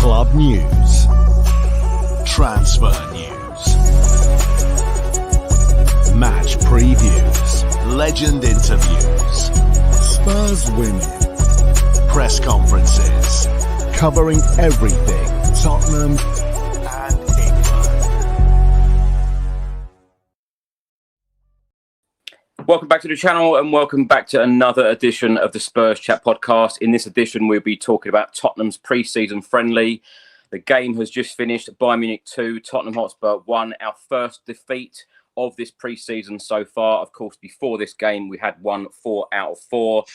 Club news, transfer news, match previews, legend interviews, Spurs winning, press conferences, covering everything Tottenham and England. Welcome back to the channel and welcome back to another edition of the Spurs Chat Podcast. In this edition, we'll be talking about Tottenham's pre-season friendly. The game has just finished. Bayern Munich 2, Tottenham Hotspur 1. Our first defeat of this pre-season so far. Of course, before this game, we had won 4 out of 4.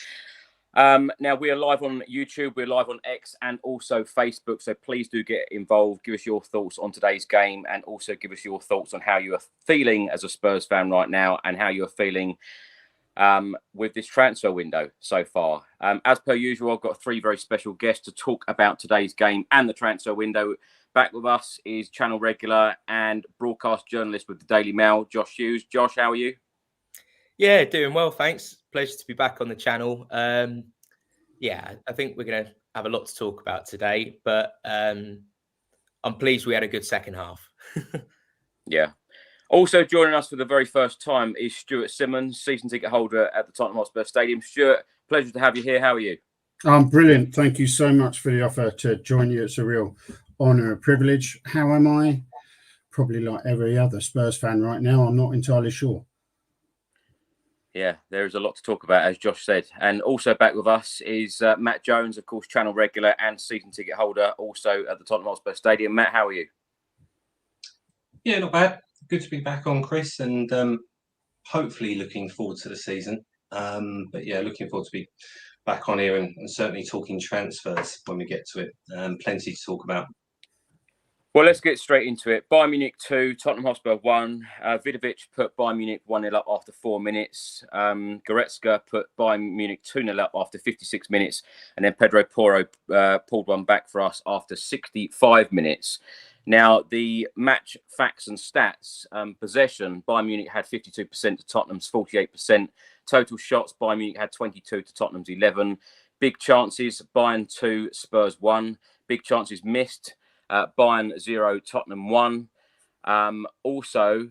Now, we are live on YouTube, we're live on X and also Facebook, so please do get involved. Give us your thoughts on today's game and also give us your thoughts on how you are feeling as a Spurs fan right now and how you're feeling with this transfer window so far. As per usual, I've got 3 very special guests to talk about today's game and the transfer window. Back with us is channel regular and broadcast journalist with the Daily Mail, Josh Hughes. Josh, how are you? Yeah, doing well, thanks. Pleasure to be back on the channel. Yeah, I think we're going to have a lot to talk about today, but I'm pleased we had a good second half. Yeah. Also joining us for the very first time is Stuart Simmons, season ticket holder at the Tottenham Hotspur Stadium. Stuart, pleasure to have you here. How are you? I'm brilliant. Thank you so much for the offer to join you. It's a real honour and privilege. How am I? Probably like every other Spurs fan right now. I'm not entirely sure. Yeah, there is a lot to talk about, as Josh said. And also back with us is Matt Jones, of course, channel regular and season ticket holder, also at the Tottenham Hotspur Stadium. Matt, how are you? Yeah, not bad. Good to be back on, Chris, and hopefully looking forward to the season. But yeah, looking forward to be back on here and certainly talking transfers when we get to it. Plenty to talk about. Well, let's get straight into it. Bayern Munich 2, Tottenham Hotspur 1. Vidovic put Bayern Munich 1-0 up after 4 minutes. Goretzka put Bayern Munich 2-0 up after 56 minutes. And then Pedro Porro pulled one back for us after 65 minutes. Now, the match facts and stats. Possession, Bayern Munich had 52% to Tottenham's 48%. Total shots, Bayern Munich had 22 to Tottenham's 11. Big chances, Bayern 2, Spurs 1. Big chances missed. Bayern 0, Tottenham 1. Also,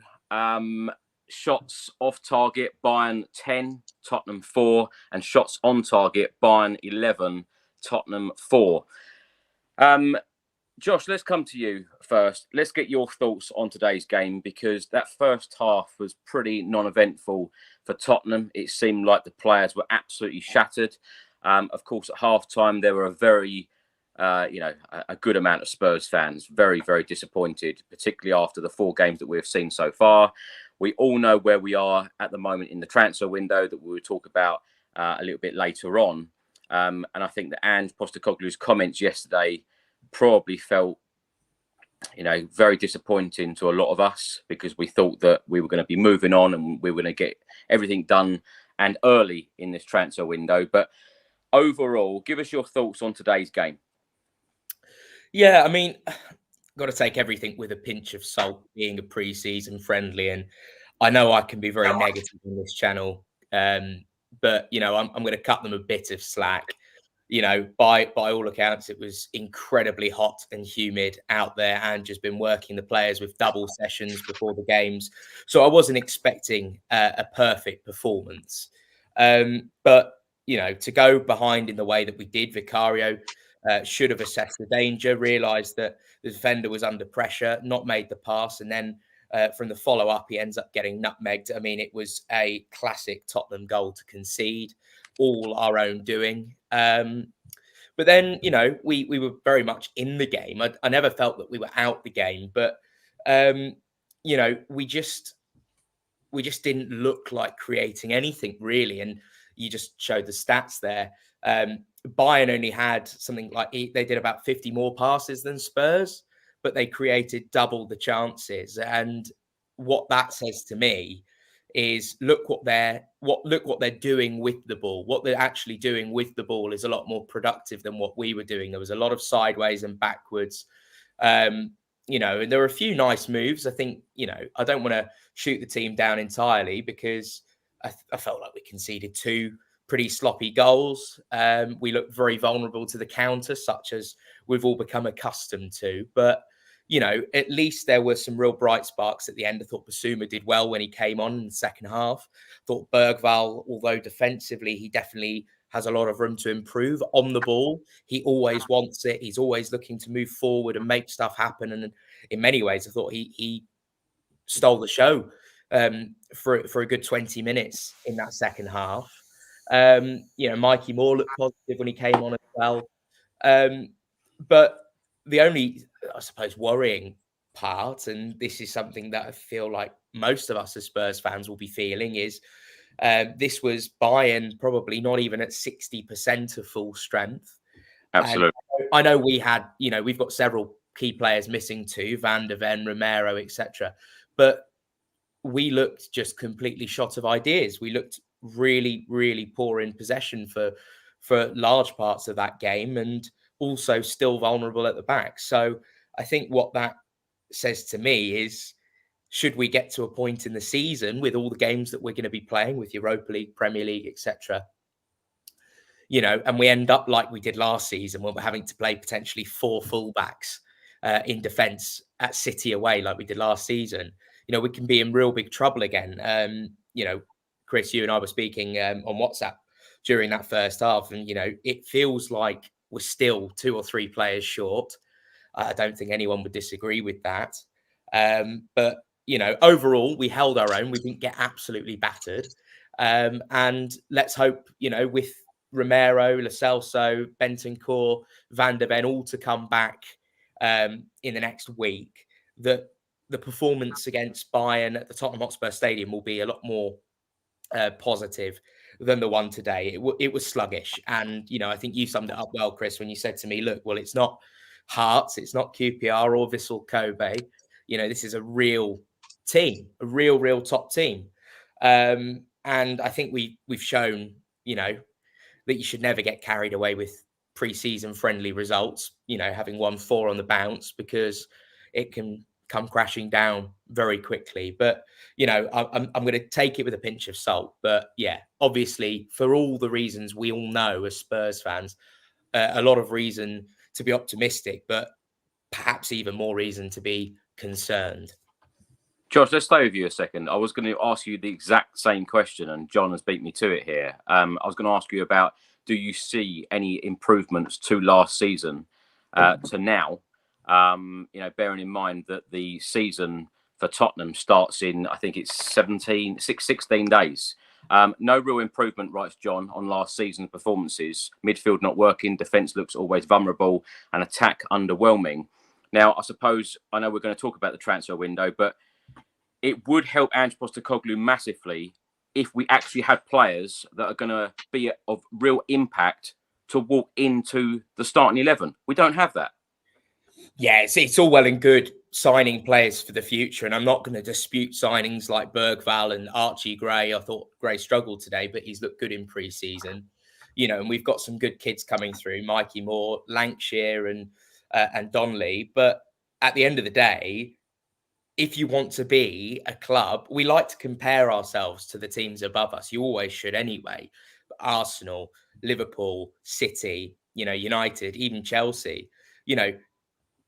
shots off target, Bayern 10, Tottenham 4. And shots on target, Bayern 11, Tottenham 4. Josh, let's come to you first. Let's get your thoughts on today's game because that first half was pretty non-eventful for Tottenham. It seemed like the players were absolutely shattered. Of course, at halftime, there were a very a good amount of Spurs fans very, very disappointed, particularly after the 4 games that we've seen so far. We all know where we are at the moment in the transfer window that we will talk about a little bit later on. And I think that Ange Postecoglou's comments yesterday probably felt, very disappointing to a lot of us because we thought that we were going to be moving on and we were going to get everything done and early in this transfer window. But overall, give us your thoughts on today's game. Yeah, I mean, got to take everything with a pinch of salt, being a pre-season friendly. And I know I can be very negative on this channel, but, I'm going to cut them a bit of slack. By all accounts, it was incredibly hot and humid out there and just been working the players with double sessions before the games. So I wasn't expecting a perfect performance. But, to go behind in the way that we did, Vicario should have assessed the danger, realised that the defender was under pressure, not made the pass. And then from the follow-up, he ends up getting nutmegged. I mean, it was a classic Tottenham goal to concede, all our own doing. But then, we were very much in the game. I never felt that we were out the game, but, we just didn't look like creating anything really. And you just showed the stats there. Bayern only had something like they did about 50 more passes than Spurs, but they created double the chances. And what that says to me is look what they're doing with the ball. What they're actually doing with the ball is a lot more productive than what we were doing. There was a lot of sideways and backwards. And there were a few nice moves. I think, I don't want to shoot the team down entirely because I felt like we conceded 2 pretty sloppy goals. We looked very vulnerable to the counter, such as we've all become accustomed to. But, you know, at least there were some real bright sparks at the end. I thought Basuma did well when he came on in the second half. I thought Bergvall, although defensively, he definitely has a lot of room to improve on the ball. He always wants it. He's always looking to move forward and make stuff happen. And in many ways, I thought he stole the show for a good 20 minutes in that second half. You know, Mikey Moore looked positive when he came on as well. But the only, I suppose, worrying part, and this is something that I feel like most of us as Spurs fans will be feeling, is this was Bayern probably not even at 60% of full strength. Absolutely. And I know we had, you know, we've got several key players missing too, Van der Ven, Romero, etc. But we looked just completely shot of ideas. We looked really, really poor in possession for large parts of that game, and also still vulnerable at the back. So I think what that says to me is, should we get to a point in the season with all the games that we're going to be playing with Europa League, Premier League, etc., you know, and we end up like we did last season when we're having to play potentially 4 fullbacks in defence at City away like we did last season, you know, we can be in real big trouble again. You know, Chris, you and I were speaking on WhatsApp during that first half, and, you know, it feels like we're still 2 or 3 players short. I don't think anyone would disagree with that. But, you know, overall, we held our own. We didn't get absolutely battered. And let's hope, you know, with Romero, Lo Celso, Bentancur, Van der Ven all to come back in the next week, that the performance against Bayern at the Tottenham Hotspur Stadium will be a lot more positive than the one today. It was sluggish. And, you know, I think you summed it up well, Chris, when you said to me, look, well, it's not Hearts, it's not QPR or Vissel Kobe. You know, this is a real team, a real top team. And I think we've shown, you know, that you should never get carried away with pre-season friendly results, you know, having won 4 on the bounce, because it can come crashing down very quickly. But, you know, I'm going to take it with a pinch of salt. But yeah, obviously, for all the reasons we all know as Spurs fans, a lot of reason to be optimistic, but perhaps even more reason to be concerned. Josh, let's stay with you a second. I was going to ask you the exact same question, and John has beat me to it here. I was going to ask you about, do you see any improvements to last season to now? You know, bearing in mind that the season for Tottenham starts in, I think it's 16 days. No real improvement, writes John, on last season's performances. Midfield not working, defence looks always vulnerable, and attack underwhelming. Now, I suppose, I know we're going to talk about the transfer window, but it would help Ange Postecoglou massively if we actually had players that are going to be of real impact to walk into the starting 11. We don't have that. Yeah, it's all well and good signing players for the future, and I'm not going to dispute signings like Bergvall and Archie Gray. I thought Gray struggled today, but he's looked good in pre-season. You know, and we've got some good kids coming through, Mikey Moore, Lancashire and Donnelly. But at the end of the day, if you want to be a club, we like to compare ourselves to the teams above us. You always should anyway. But Arsenal, Liverpool, City, you know, United, even Chelsea, you know,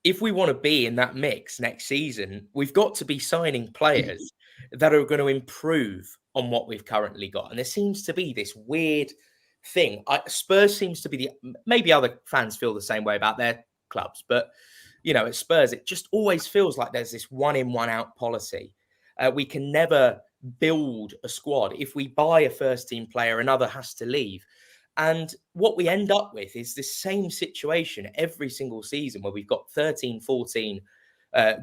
if we want to be in that mix next season, we've got to be signing players that are going to improve on what we've currently got. And there seems to be this weird thing. Spurs seems to be maybe other fans feel the same way about their clubs, but, you know, at Spurs, it just always feels like there's this one in, one out policy. We can never build a squad. If we buy a first team player, another has to leave. And what we end up with is this same situation every single season where we've got 13, 14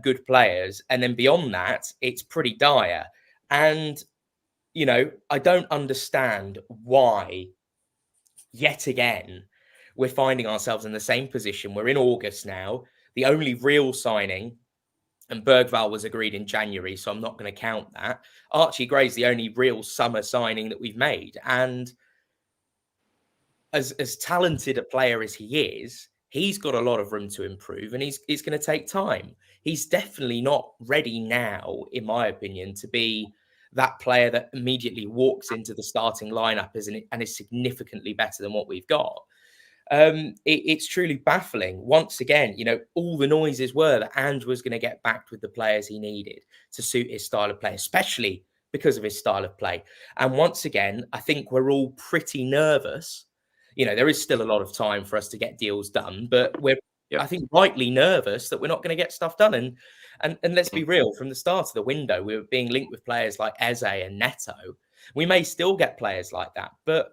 good players. And then beyond that, it's pretty dire. And, you know, I don't understand why, yet again, we're finding ourselves in the same position. We're in August now. The only real signing, and Bergvall was agreed in January, so I'm not going to count that. Archie Gray's the only real summer signing that we've made. And as talented a player as he is, he's got a lot of room to improve, and it's going to take time. He's definitely not ready now, in my opinion, to be that player that immediately walks into the starting lineup and is significantly better than what we've got. It's truly baffling. Once again, all the noises were that Ange was going to get backed with the players he needed to suit his style of play, especially because of his style of play. And once again, I think we're all pretty nervous. There is still a lot of time for us to get deals done, but we're, I think, rightly nervous that we're not going to get stuff done. And let's be real, from the start of the window, we were being linked with players like Eze and Neto. We may still get players like that, but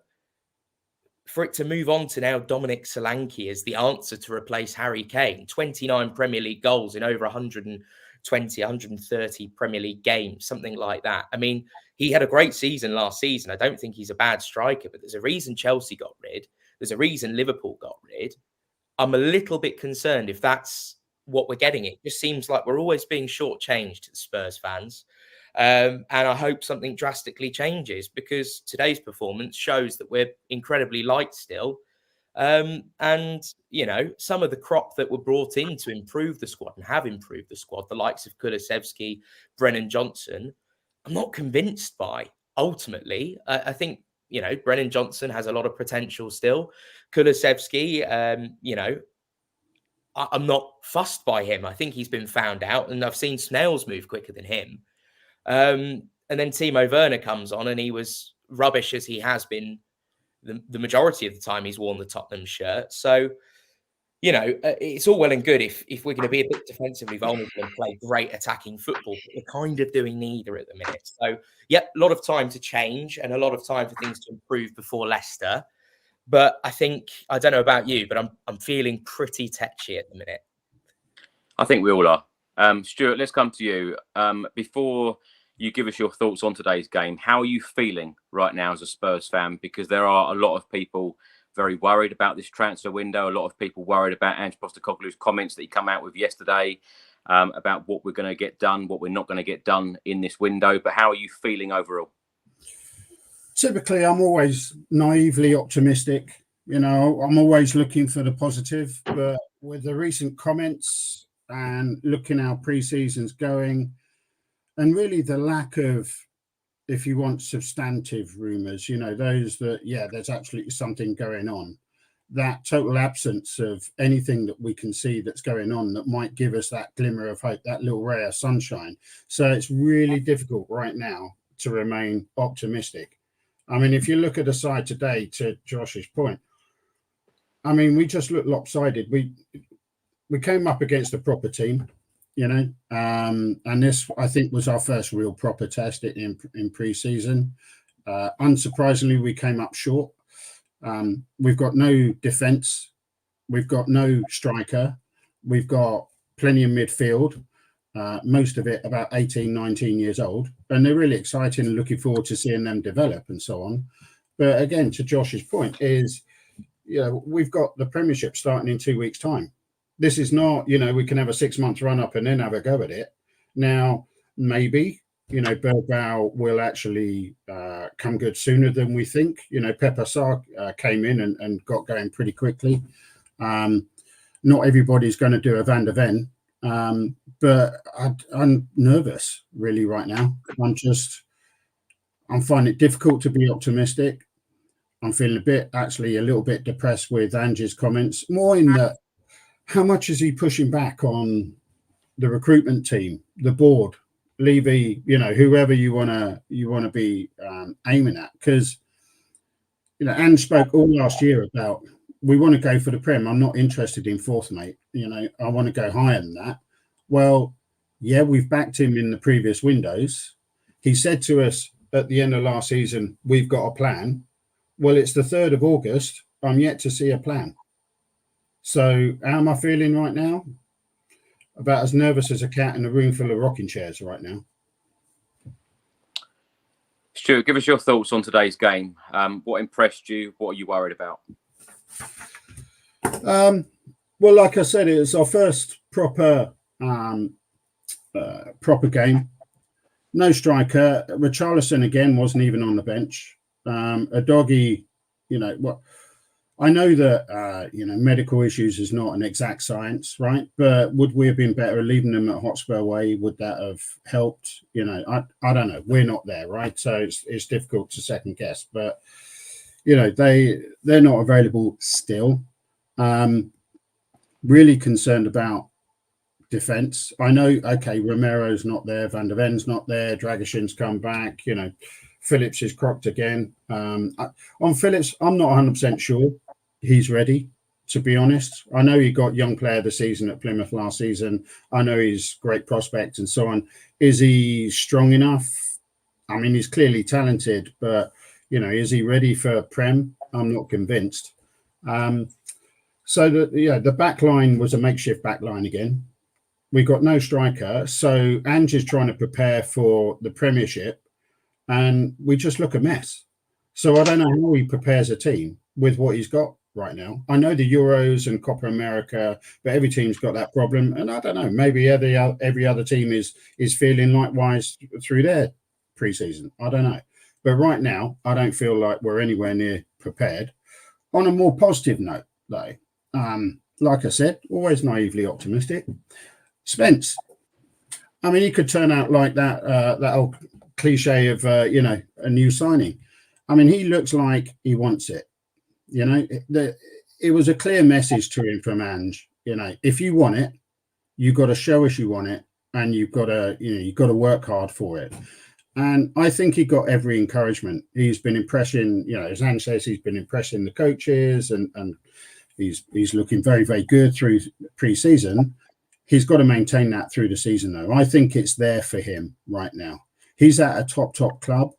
for it to move on to now Dominic Solanke as the answer to replace Harry Kane, 29 Premier League goals in over 130 Premier League games, something like that. I mean, he had a great season last season. I don't think he's a bad striker, but there's a reason Chelsea got rid. There's a reason Liverpool got rid. I'm a little bit concerned if that's what we're getting. It just seems like we're always being shortchanged to Spurs fans. And I hope something drastically changes, because today's performance shows that we're incredibly light still. And, some of the crop that were brought in to improve the squad and have improved the squad, the likes of Kulusevski, Brennan Johnson, I'm not convinced by. Ultimately, I think, Brennan Johnson has a lot of potential still. Kulusevski, I'm not fussed by him. I think he's been found out, and I've seen snails move quicker than him. And then Timo Werner comes on, and he was rubbish as he has been the majority of the time he's worn the Tottenham shirt. So, it's all well and good if we're going to be a bit defensively vulnerable and play great attacking football, but we're kind of doing neither at the minute. So, a lot of time to change and a lot of time for things to improve before Leicester. But I think, I don't know about you, but I'm feeling pretty tetchy at the minute. I think we all are. Stuart, let's come to you. Before you give us your thoughts on today's game, how are you feeling right now as a Spurs fan? Because there are a lot of people very worried about this transfer window. A lot of people worried about Ange Postecoglou's comments that he came out with yesterday about what we're going to get done, what we're not going to get done in this window. But how are you feeling overall? Typically, I'm always naively optimistic. I'm always looking for the positive. But with the recent comments and looking how pre-season's going, and really the lack of, if you want, substantive rumours, those that, there's absolutely something going on. That total absence of anything that we can see that's going on that might give us that glimmer of hope, that little ray of sunshine. So it's really difficult right now to remain optimistic. I mean, if you look at the side today, to Josh's point, I mean, we just look lopsided. We came up against a proper team, and this, I think, was our first real proper test in pre-season. Unsurprisingly, we came up short. We've got no defence. We've got no striker. We've got plenty of midfield, most of it about 18, 19 years old. And they're really exciting and looking forward to seeing them develop and so on. But again, to Josh's point is, we've got the Premiership starting in 2 weeks' time. This is not, we can have a 6 month run up and then have a go at it. Now, maybe, Bilbao will actually come good sooner than we think. Pepper Sarr came in and got going pretty quickly. Not everybody's going to do a Van der Ven, but I'm nervous really right now. I'm finding it difficult to be optimistic. I'm feeling a little bit depressed with Ange's comments, more in that, how much is he pushing back on the recruitment team, the board, Levy, whoever you want to be aiming at? Because Ange spoke all last year about, we want to go for the Prem. I'm not interested in fourth, mate. I want to go higher than that. Well, we've backed him in the previous windows. He said to us at the end of last season, we've got a plan. Well, it's the 3rd of August. I'm yet to see a plan. So how am I feeling right now? About as nervous as a cat in a room full of rocking chairs right now. Stuart, give us your thoughts on today's game. What impressed you? What are you worried about? Well, like I said, it was our first proper game. No striker. Richarlison again wasn't even on the bench. A doggy, I know that medical issues is not an exact science, right? But would we have been better leaving them at Hotspur Way? Would that have helped? I don't know. We're not there, right? So it's difficult to second guess. But they're not available still. Really concerned about defense. I know. Okay, Romero's not there. Van der Ven's not there. Dragishin's come back. Phillips is crocked again. On Phillips, I'm not 100% sure he's ready, to be honest. I know he got young player of the season at Plymouth last season. I know he's great prospect and so on. Is he strong enough? I mean, he's clearly talented, but, is he ready for Prem? I'm not convinced. So the back line was a makeshift back line again. We got no striker. So Ange is trying to prepare for the Premiership, and we just look a mess. So I don't know how he prepares a team with what he's got right now. I know the Euros and Copa America, but every team's got that problem. And I don't know, maybe every other team is feeling likewise through their preseason. I don't know. But right now, I don't feel like we're anywhere near prepared. On a more positive note, though, like I said, always naively optimistic. Spence, I mean, he could turn out like that old cliche of, a new signing. I mean, he looks like he wants it. It was a clear message to him from Ange. If you want it, you've got to show us you want it, and you've got to work hard for it. And I think he got every encouragement. He's been impressing, as Ange says, he's been impressing the coaches, and he's looking very, very good through pre-season. He's got to maintain that through the season, though. I think it's there for him right now. He's at a top club.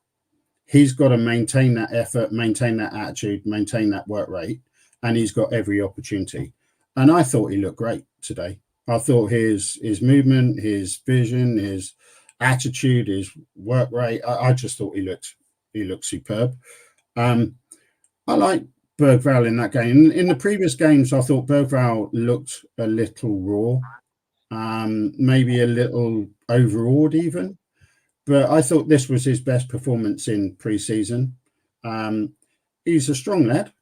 He's got to maintain that effort, maintain that attitude, maintain that work rate, and he's got every opportunity. And I thought he looked great today. I thought his movement, his vision, his attitude, his work rate, I just thought he looked superb. I like Bergvall in that game. In the previous games, I thought Bergvall looked a little raw, maybe a little overawed even. But I thought this was his best performance in pre-season. He's a strong lad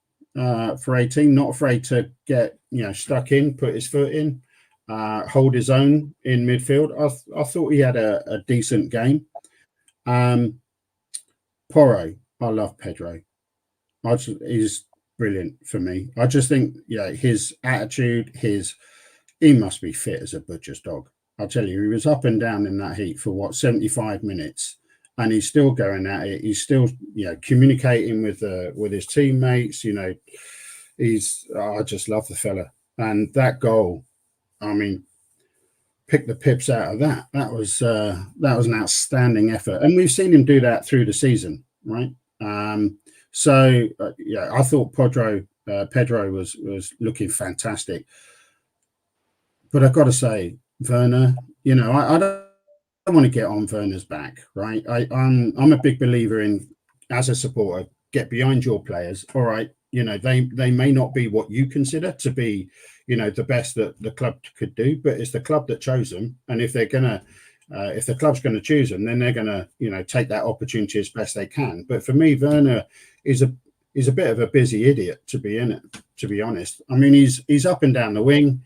for 18, not afraid to get stuck in, put his foot in, hold his own in midfield. I thought he had a decent game. Porro, I love Pedro. He's brilliant for me. I just think his attitude, he must be fit as a butcher's dog. I'll tell you, he was up and down in that heat for 75 minutes, and he's still going at it. He's still, communicating with his teammates. I just love the fella. And that goal, I mean, pick the pips out of that. That was an outstanding effort, and we've seen him do that through the season, right? I thought Pedro was looking fantastic, but I've got to say, Werner, I don't want to get on Werner's back, right? I'm a big believer in, as a supporter, get behind your players. All right, they may not be what you consider to be, the best that the club could do, but it's the club that chose them, and if they're gonna, if the club's going to choose them, then they're going to, take that opportunity as best they can. But for me, Werner is a bit of a busy idiot to be honest. I mean, he's up and down the wing.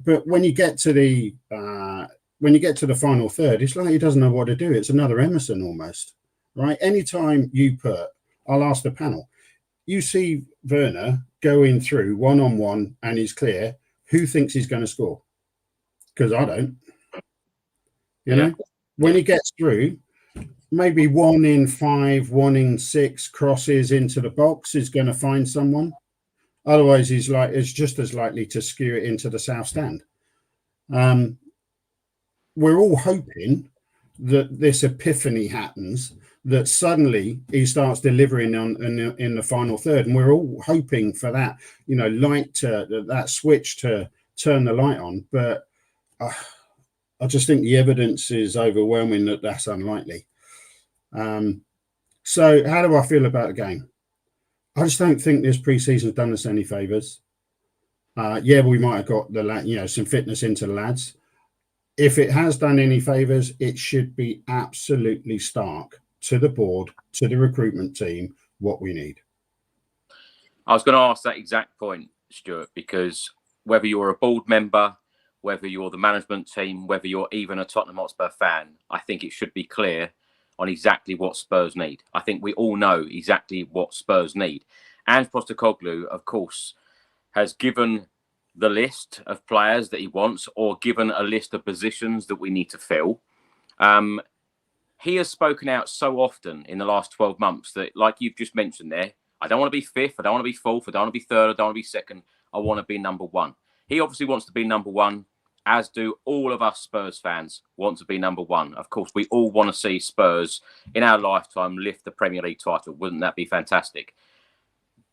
But when you get to the final third, it's like he doesn't know what to do. It's another Emerson almost, right? Anytime I'll ask the panel, you see Werner going through one-on-one and he's clear, who thinks he's going to score? Because I don't. When he gets through, maybe 1 in 5, 1 in 6 crosses into the box is going to find someone. Otherwise, it's just as likely to skew it into the south stand. We're all hoping that this epiphany happens, that suddenly he starts delivering in the final third, and we're all hoping for that, that switch to turn the light on. But I just think the evidence is overwhelming that that's unlikely. So, how do I feel about the game? I just don't think this pre-season's done us any favours. We might have got some fitness into the lads. If it has done any favours, it should be absolutely stark to the board, to the recruitment team, what we need. I was going to ask that exact point, Stuart, because whether you're a board member, whether you're the management team, whether you're even a Tottenham Hotspur fan, I think it should be clear on exactly what Spurs need. I think we all know exactly what Spurs need. Ange Postecoglou, of course, has given the list of players that he wants, or given a list of positions that we need to fill. He has spoken out so often in the last 12 months that, like you've just mentioned there, I don't want to be fifth, I don't want to be fourth, I don't want to be third, I don't want to be second. I want to be number one. He obviously wants to be number one, as do all of us Spurs fans want to be number one. Of course, we all want to see Spurs in our lifetime lift the Premier League title. Wouldn't that be fantastic?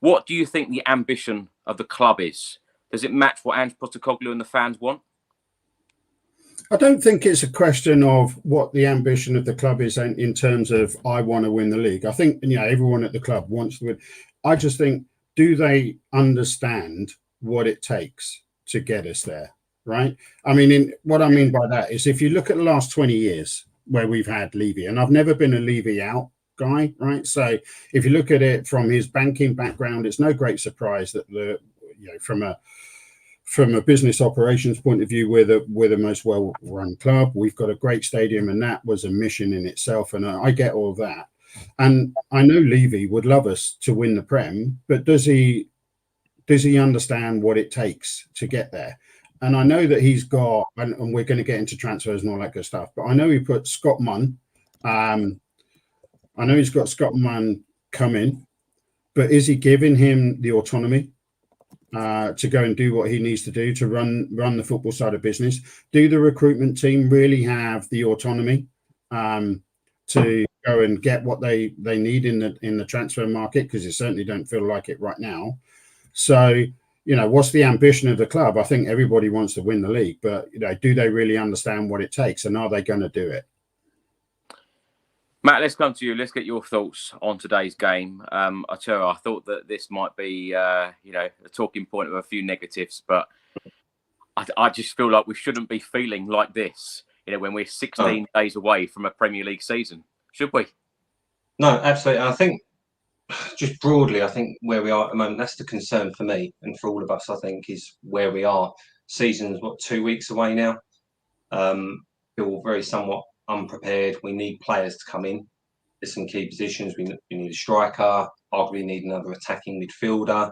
What do you think the ambition of the club is? Does it match what Ange Postecoglou and the fans want? I don't think it's a question of what the ambition of the club is in terms of I want to win the league. I think everyone at the club wants to win. I just think, do they understand what it takes to get us there? Right? I mean, what I mean by that is if you look at the last 20 years where we've had Levy, and I've never been a Levy out guy, right? So if you look at it from his banking background, it's no great surprise that from a business operations point of view, we're the most well-run club. We've got a great stadium, and that was a mission in itself. And I get all that. And I know Levy would love us to win the Prem, but does he understand what it takes to get there? And I know that he's got, and we're going to get into transfers and all that good stuff, but I know he put Scott Munn. I know he's got Scott Munn coming, but is he giving him the autonomy to go and do what he needs to do to run the football side of business? Do the recruitment team really have the autonomy to go and get what they need in the transfer market? Because they certainly don't feel like it right now. So, what's the ambition of the club? I think everybody wants to win the league, but do they really understand what it takes, and are they going to do it? Matt, let's come to you. Let's get your thoughts on today's game. I thought that this might be, a talking point of a few negatives, but I just feel like we shouldn't be feeling like this, when we're 16 days away from a Premier League season, should we? No, absolutely. I think just broadly, I think where we are at the moment, that's the concern for me and for all of us, I think, is where we are. Season's, 2 weeks away now? Feel very somewhat unprepared. We need players to come in. There's some key positions. We need a striker, arguably need another attacking midfielder,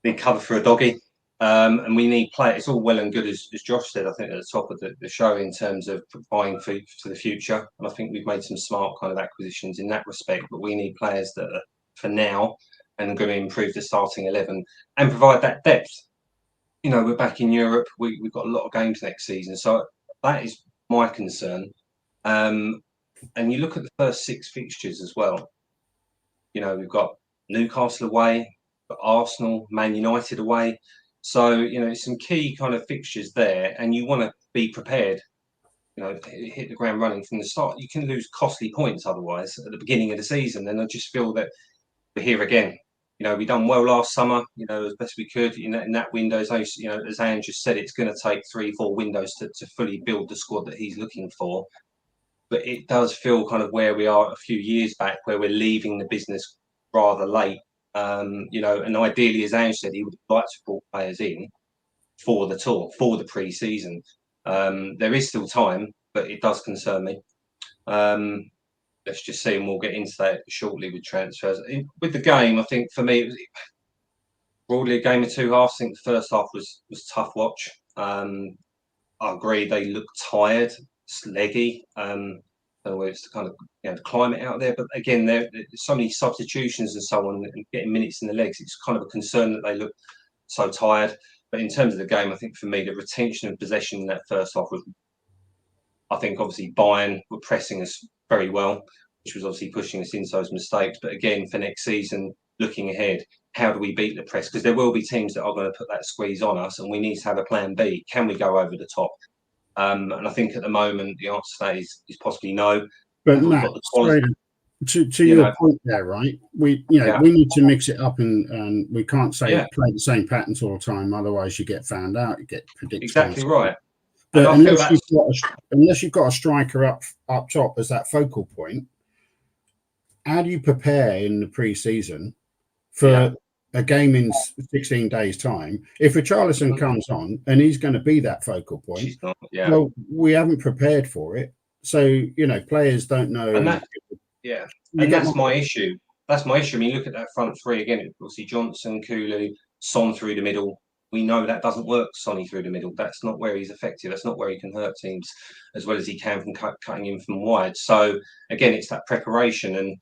need cover for a doggy. And we need players. It's all well and good, as Josh said, I think, at the top of the show in terms of buying for the future. And I think we've made some smart kind of acquisitions in that respect. But we need players that are for now and are going to improve the starting 11 and provide that depth. We're back in Europe. We've got a lot of games next season. So that is my concern. And you look at the first 6 fixtures as well. We've got Newcastle away, got Arsenal, Man United away. So, some key kind of fixtures there, and you want to be prepared, hit the ground running from the start. You can lose costly points otherwise at the beginning of the season. And I just feel that we're here again. We done well last summer, as best we could in that window. As Ange just said, it's going to take 3-4 windows to fully build the squad that he's looking for. But it does feel kind of where we are a few years back, where we're leaving the business rather late. And ideally, as Ange said, he would like to pull players in for the tour, for the pre-season. There is still time, but it does concern me. Let's just see, and we'll get into that shortly with transfers. With the game, I think for me, it was broadly a game of 2 halves. I think the first half was tough watch. I agree, they looked tired, leggy. It's the kind of the climate out there, but again, there's so many substitutions and so on, and getting minutes in the legs. It's kind of a concern that they look so tired. But in terms of the game, I think for me, the retention of possession in that first half was, I think, obviously Bayern were pressing us very well, which was obviously pushing us into those mistakes. But again, for next season, looking ahead, how do we beat the press? Because there will be teams that are going to put that squeeze on us, and we need to have a plan B. Can we go over the top? And I think at the moment the answer to that is possibly no. But Matt, to your point there, right? We need to mix it up, and we can't say play the same patterns all the time. Otherwise, you get found out. You get predicted. Exactly right. But unless you've got a striker up top as that focal point, how do you prepare in the pre-season for a game in 16 days' time. If Richarlison comes on and he's going to be that focal point, well, we haven't prepared for it. So, you know, players don't know. And that's my issue. That's my issue. I mean, look at that front three again. Obviously, Johnson, Kulu, Son through the middle. We know that doesn't work, Sonny through the middle. That's not where he's effective. That's not where he can hurt teams as well as he can from cutting in from wide. So, again, it's that preparation. And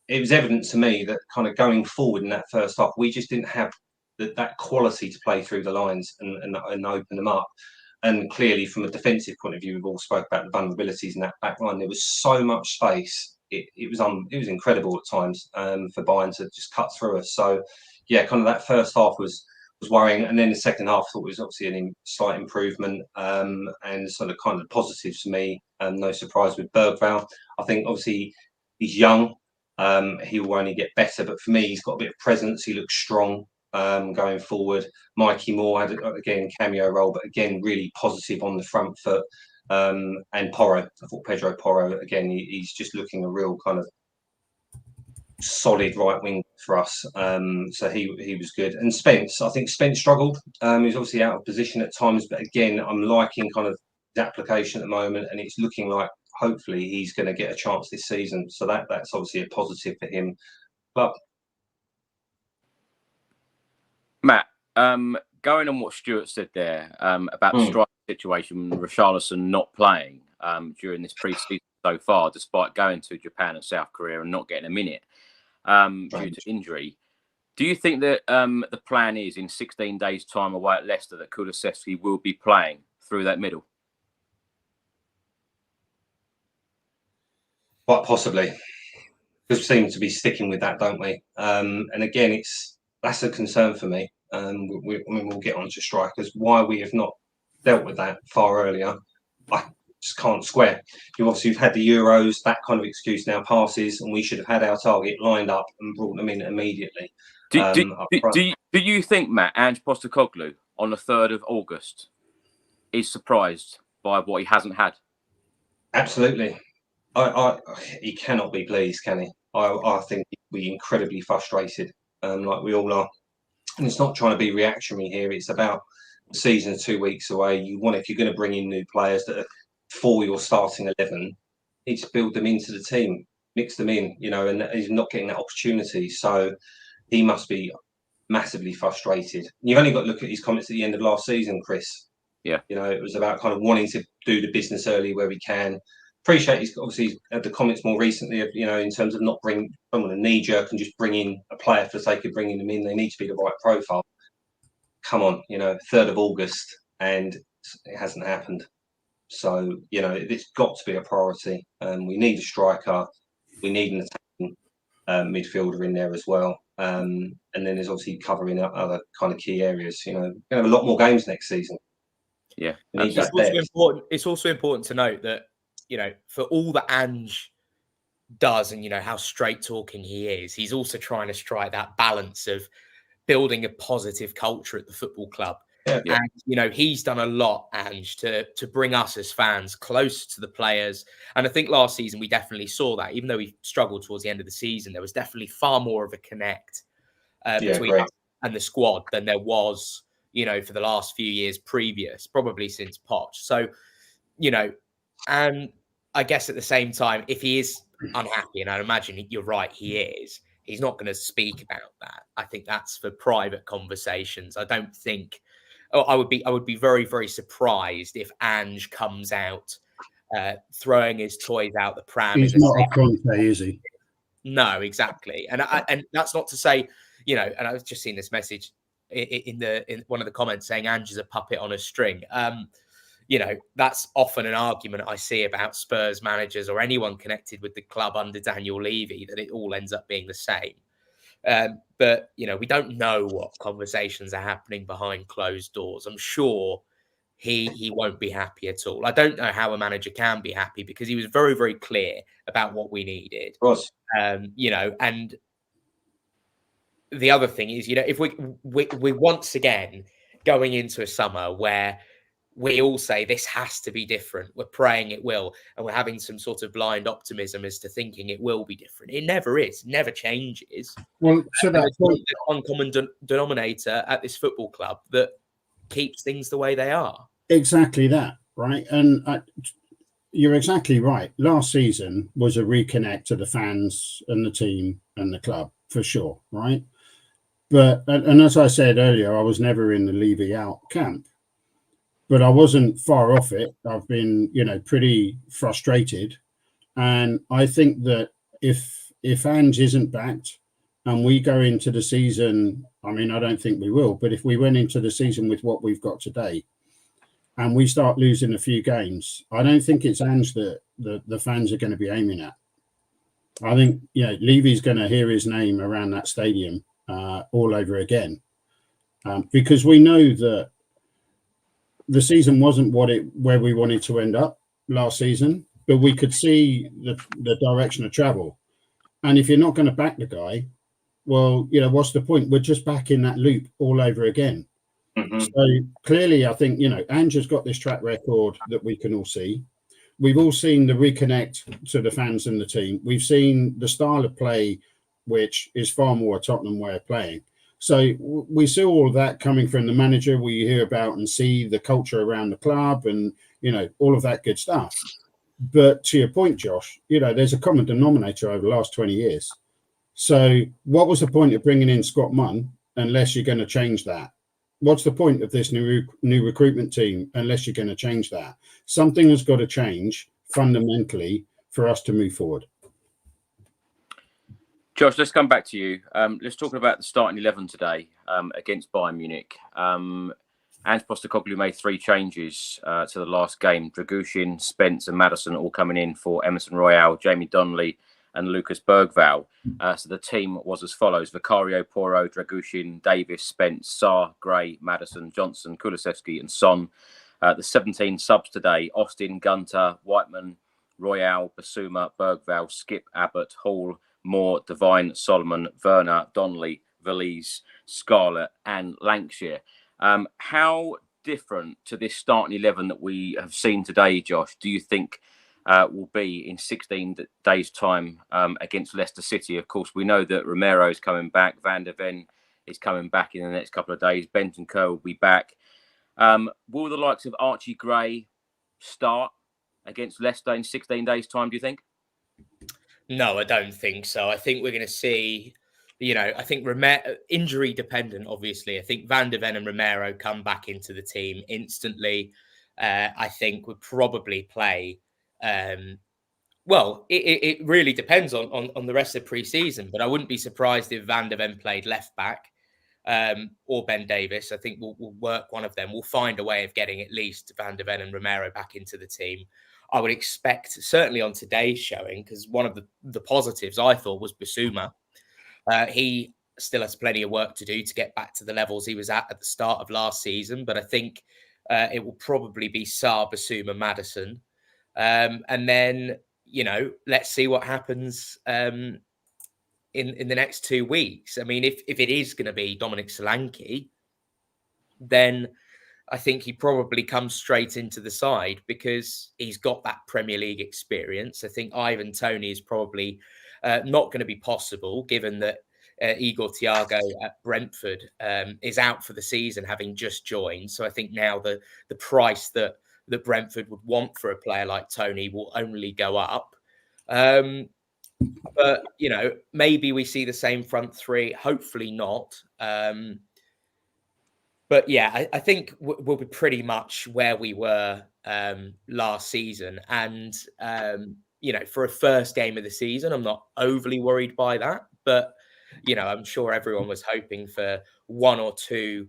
it was evident to me that kind of going forward in that first half, we just didn't have that quality to play through the lines and open them up. And clearly, from a defensive point of view, we've all spoke about the vulnerabilities in that back line. There was so much space. It was incredible at times for Bayern to just cut through us. So, yeah, kind of that first half was worrying, and then the second half I thought was obviously a slight improvement, and sort of kind of positives for me. No surprise with Bergvall. I think obviously he's young. He will only get better, but for me, he's got a bit of presence. He looks strong going forward. Mikey Moore had again cameo role, but again really positive on the front foot. And Porro, I thought Pedro Porro again. He's just looking a real kind of solid right wing for us. So he was good. And Spence, I think Spence struggled. He was obviously out of position at times, but again, I'm liking kind of his application at the moment, and it's looking like hopefully he's going to get a chance this season. So that's obviously a positive for him. But Matt, going on what Stuart said there about the strike situation, Richarlison not playing during this pre-season so far, despite going to Japan and South Korea and not getting a minute due to injury. Do you think that the plan is in 16 days' time away at Leicester that Kulusevski will be playing through that middle? Quite possibly. We seem to be sticking with that, don't we? And again, that's a concern for me. We'll get on to strikers. Why we have not dealt with that far earlier, I just can't square. You've had the Euros, that kind of excuse now passes, and we should have had our target lined up and brought them in immediately. Do you think, Matt, Ange Postecoglou on the 3rd of August is surprised by what he hasn't had? Absolutely. He cannot be pleased, can he? I think he'd be incredibly frustrated, like we all are. And it's not trying to be reactionary here. It's about the season 2 weeks away. If you're going to bring in new players that are for your starting 11, need to build them into the team, mix them in, and he's not getting that opportunity. So he must be massively frustrated. You've only got to look at his comments at the end of last season, Chris. Yeah. It was about kind of wanting to do the business early where we can. Appreciate he's obviously had the comments more recently of, in terms of not bring someone a knee jerk and just bring in a player for the sake of bringing them in. They need to be the right profile. Come on, 3rd of August, and it hasn't happened. So, it's got to be a priority. We need a striker. We need an attacking midfielder in there as well. And then there's obviously covering other kind of key areas. We're going to have a lot more games next season. Yeah. It's also important to note that, for all that Ange does and, how straight talking he is, he's also trying to strike that balance of building a positive culture at the football club. Yeah. And, he's done a lot, Ange, to bring us as fans close to the players. And I think last season we definitely saw that. Even though we struggled towards the end of the season, there was definitely far more of a connect between us and the squad than there was, for the last few years previous, probably since Poch. So, and I guess at the same time, if he is unhappy, and I imagine you're right, he is, he's not going to speak about that. I think that's for private conversations. I don't think... I would be very, very surprised if Ange comes out throwing his toys out the pram. He's not a Conte, is he? No, exactly. And that's not to say, and I've just seen this message in one of the comments saying Ange is a puppet on a string. That's often an argument I see about Spurs managers or anyone connected with the club under Daniel Levy, that it all ends up being the same. But, we don't know what conversations are happening behind closed doors. I'm sure he won't be happy at all. I don't know how a manager can be happy because he was very, very clear about what we needed. Of course. And the other thing is, if we once again going into a summer where we all say this has to be different. We're praying it will, and we're having some sort of blind optimism as to thinking it will be different. It never is, never changes. Well, to that point, the uncommon denominator at this football club that keeps things the way they are. Exactly that, right? And you're exactly right. Last season was a reconnect to the fans and the team and the club, for sure, right? But, and as I said earlier, I was never in the Levy out camp, but I wasn't far off it. I've been, pretty frustrated. And I think that if Ange isn't backed and we go into the season, I mean, I don't think we will, but if we went into the season with what we've got today and we start losing a few games, I don't think it's Ange that the fans are going to be aiming at. I think, Levy's going to hear his name around that stadium all over again, because we know that the season wasn't where we wanted to end up last season, but we could see the direction of travel. And if you're not going to back the guy, well, what's the point? We're just back in that loop all over again. Mm-hmm. So clearly, I think, Ange has got this track record that we can all see. We've all seen the reconnect to the fans and the team. We've seen the style of play, which is far more a Tottenham way of playing. So we see all of that coming from the manager. We hear about and see the culture around the club and, all of that good stuff. But to your point, Josh, there's a common denominator over the last 20 years. So what was the point of bringing in Scott Munn unless you're going to change that? What's the point of this new recruitment team unless you're going to change that? Something has got to change fundamentally for us to move forward. Josh, let's come back to you. Let's talk about the starting 11 today against Bayern Munich. Ange Postecoglou made 3 changes to the last game. Dragushin, Spence and Maddison all coming in for Emerson Royal, Jamie Donnelly and Lucas Bergvall. So the team was as follows: Vicario, Porro, Dragushin, Davis, Spence, Sarr, Gray, Maddison, Johnson, Kulusevski and Son. The 17 subs today: Austin, Gunter, Whiteman, Royal, Basuma, Bergvall, Skip, Abbott, Hall, Moore, Devine, Solomon, Werner, Donnelly, Valise, Scarlett and Lancashire. How different to this starting 11 that we have seen today, Josh, do you think will be in 16 days' time against Leicester City? Of course, we know that Romero is coming back. Van der Ven is coming back in the next couple of days. Bentancur will be back. Will the likes of Archie Gray start against Leicester in 16 days' time, do you think? No, I don't think so. I think we're going to see, I think injury dependent, obviously. I think Van der Ven and Romero come back into the team instantly. I think would probably play. It really depends on the rest of pre-season, but I wouldn't be surprised if Van der Ven played left back or Ben Davis. I think we'll work one of them. We'll find a way of getting at least Van der Ven and Romero back into the team. I would expect, certainly on today's showing, because one of the positives I thought was Basuma. He still has plenty of work to do to get back to the levels he was at the start of last season, but I think it will probably be Sarr, Basuma, Maddison. And then, let's see what happens in the next 2 weeks. I mean, if it is going to be Dominic Solanke, then I think he probably comes straight into the side because he's got that Premier League experience. I think Ivan Toney is probably not going to be possible, given that Igor Thiago at Brentford is out for the season, having just joined. So I think now the price that Brentford would want for a player like Toney will only go up. But, maybe we see the same front three. Hopefully not. But yeah, I think we'll be pretty much where we were last season. And, for a first game of the season, I'm not overly worried by that. But, I'm sure everyone was hoping for one or two,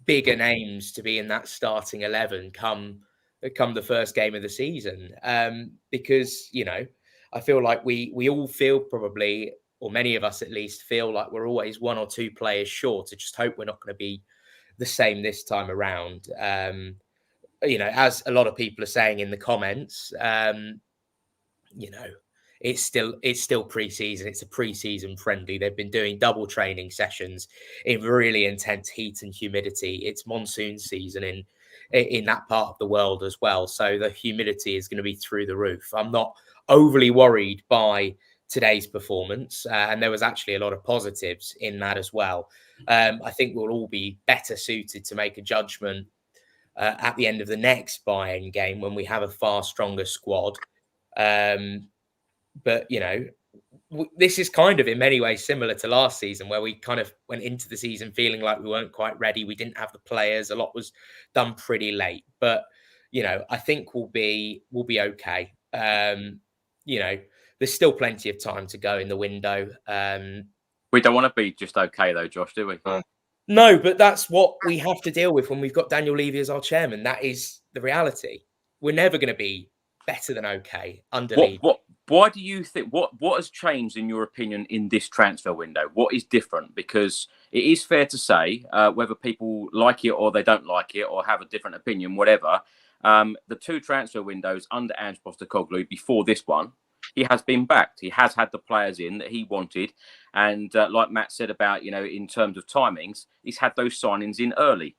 bigger names to be in that starting 11 come the first game of the season. Because, I feel like we all feel probably, or many of us at least, feel like we're always one or two players short. I just hope we're not going to be the same this time around. As a lot of people are saying in the comments, it's still pre-season. It's a pre-season friendly. They've been doing double training sessions in really intense heat and humidity. It's monsoon season in that part of the world as well. So the humidity is going to be through the roof. I'm not overly worried by today's performance, and there was actually a lot of positives in that as well. I think we'll all be better suited to make a judgment at the end of the next Bayern game when we have a far stronger squad. But, you know, this is kind of in many ways similar to last season, where we kind of went into the season feeling like we weren't quite ready. We didn't have the players. A lot was done pretty late. But, you know, I think we'll be okay. You know, there's still plenty of time to go in the window. We don't want to be just okay, though, Josh, do we? No, but that's what we have to deal with when we've got Daniel Levy as our chairman. That is the reality. We're never going to be better than okay under Levy. Why do you think, what has changed in your opinion in this transfer window? What is different? Because it is fair to say, whether people like it or they don't like it or have a different opinion, whatever, the two transfer windows under Ange Postecoglou before this one, he has been backed. He has had the players in that he wanted. And like Matt said about, you know, in terms of timings, he's had those signings in early.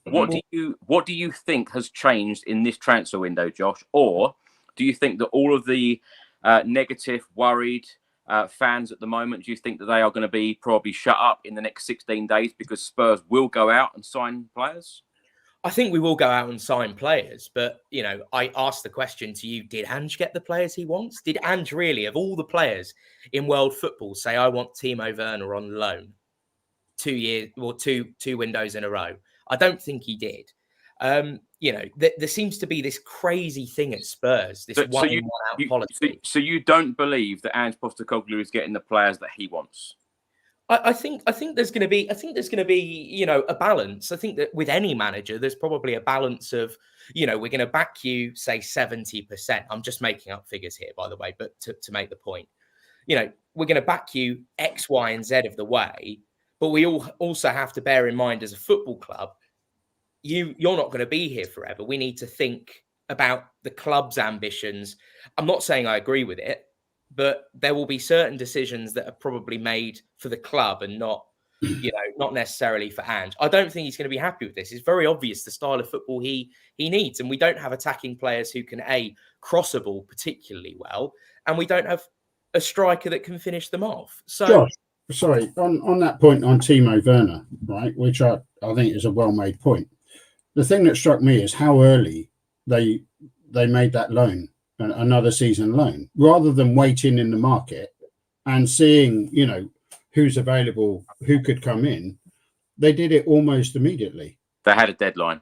Mm-hmm. What do you think has changed in this transfer window, Josh? Or do you think that all of the negative, worried fans at the moment, do you think that they are going to be probably shut up in the next 16 days because Spurs will go out and sign players? I think we will go out and sign players, but, you know, I asked the question to you, did Ange get the players he wants? Did Ange really, of all the players in world football, say, I want Timo Werner on loan 2 years or two windows in a row? I don't think he did. You know, there seems to be this crazy thing at Spurs, this one-out policy. So you don't believe that Ange Postecoglou is getting the players that he wants? I think there's going to be, you know, a balance. I think that with any manager, there's probably a balance of, you know, we're going to back you, say 70%. I'm just making up figures here, by the way, but to make the point, you know, we're going to back you X, Y, and Z of the way, but we also have to bear in mind as a football club, you're not going to be here forever. We need to think about the club's ambitions. I'm not saying I agree with it, but there will be certain decisions that are probably made for the club and not, you know, not necessarily for Ange. I don't think he's going to be happy with this. It's very obvious the style of football he needs. And we don't have attacking players who can, cross a ball particularly well. And we don't have a striker that can finish them off. So, Josh, sorry, on that point on Timo Werner, right, which I think is a well-made point. The thing that struck me is how early they made that loan, another season loan, rather than waiting in the market and seeing, you know, who's available, who could come in. They did it almost immediately. They had a deadline.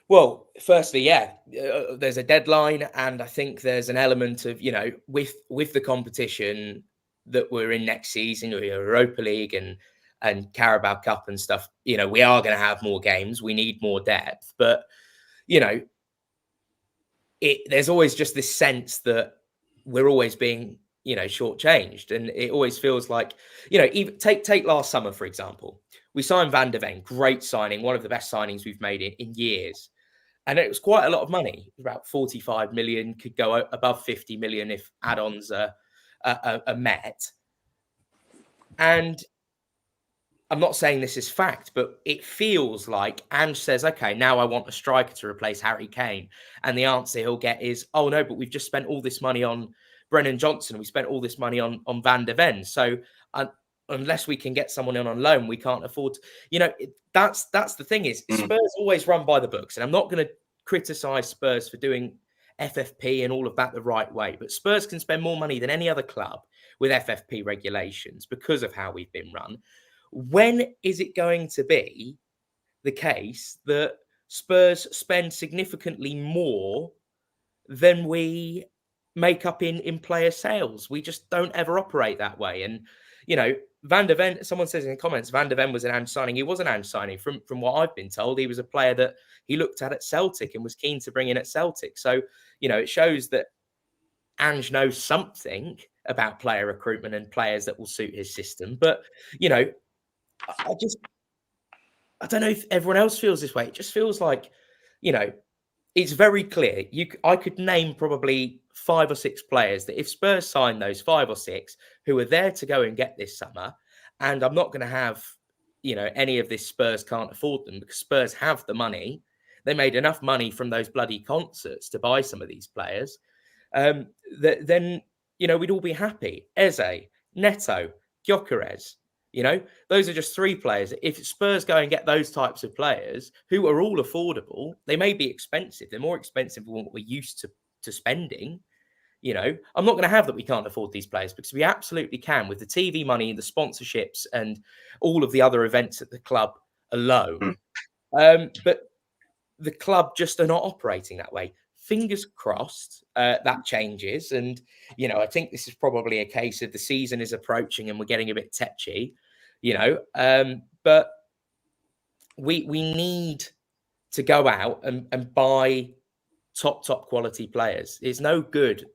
Well, firstly, there's a deadline, and I think there's an element of, you know, with the competition that we're in next season, or Europa League and Carabao Cup and stuff, you know, we are going to have more games. We need more depth, but, you know, there's always just this sense that we're always being, you know, shortchanged. And it always feels like, you know, even take last summer, for example, we signed Van der Ven, great signing, one of the best signings we've made in years. And it was quite a lot of money, about 45 million, could go above 50 million if add-ons are met. And I'm not saying this is fact, but it feels like Ange says, okay, now I want a striker to replace Harry Kane. And the answer he'll get is, oh, no, but we've just spent all this money on Brennan Johnson. We spent all this money on Van der Ven. So unless we can get someone in on loan, we can't afford to, you know, that's the thing is Spurs always run by the books. And I'm not going to criticize Spurs for doing FFP and all of that the right way. But Spurs can spend more money than any other club with FFP regulations because of how we've been run. When is it going to be the case that Spurs spend significantly more than we make up in player sales? We just don't ever operate that way. And, you know, Van der Ven, someone says in the comments, Van der Ven was an Ange signing. He was an Ange signing. From what I've been told, he was a player that he looked at Celtic and was keen to bring in at Celtic. So, you know, it shows that Ange knows something about player recruitment and players that will suit his system. But, you know, I don't know if everyone else feels this way. It just feels like, you know, it's very clear. I could name probably 5 or 6 players that if Spurs sign those 5 or 6 who are there to go and get this summer, and I'm not going to have any of this Spurs can't afford them, because Spurs have the money. They made enough money from those bloody concerts to buy some of these players. Then we'd all be happy. Eze, Neto, Gyökeres, those are just 3 players. If Spurs go and get those types of players who are all affordable, they may be expensive. They're more expensive than what we're used to spending. I'm not going to have that we can't afford these players, because we absolutely can, with the TV money and the sponsorships and all of the other events at the club alone. But the club just are not operating that way. Fingers crossed that changes. And, I think this is probably a case of the season is approaching and we're getting a bit tetchy, but we need to go out and buy top quality players. It's no good.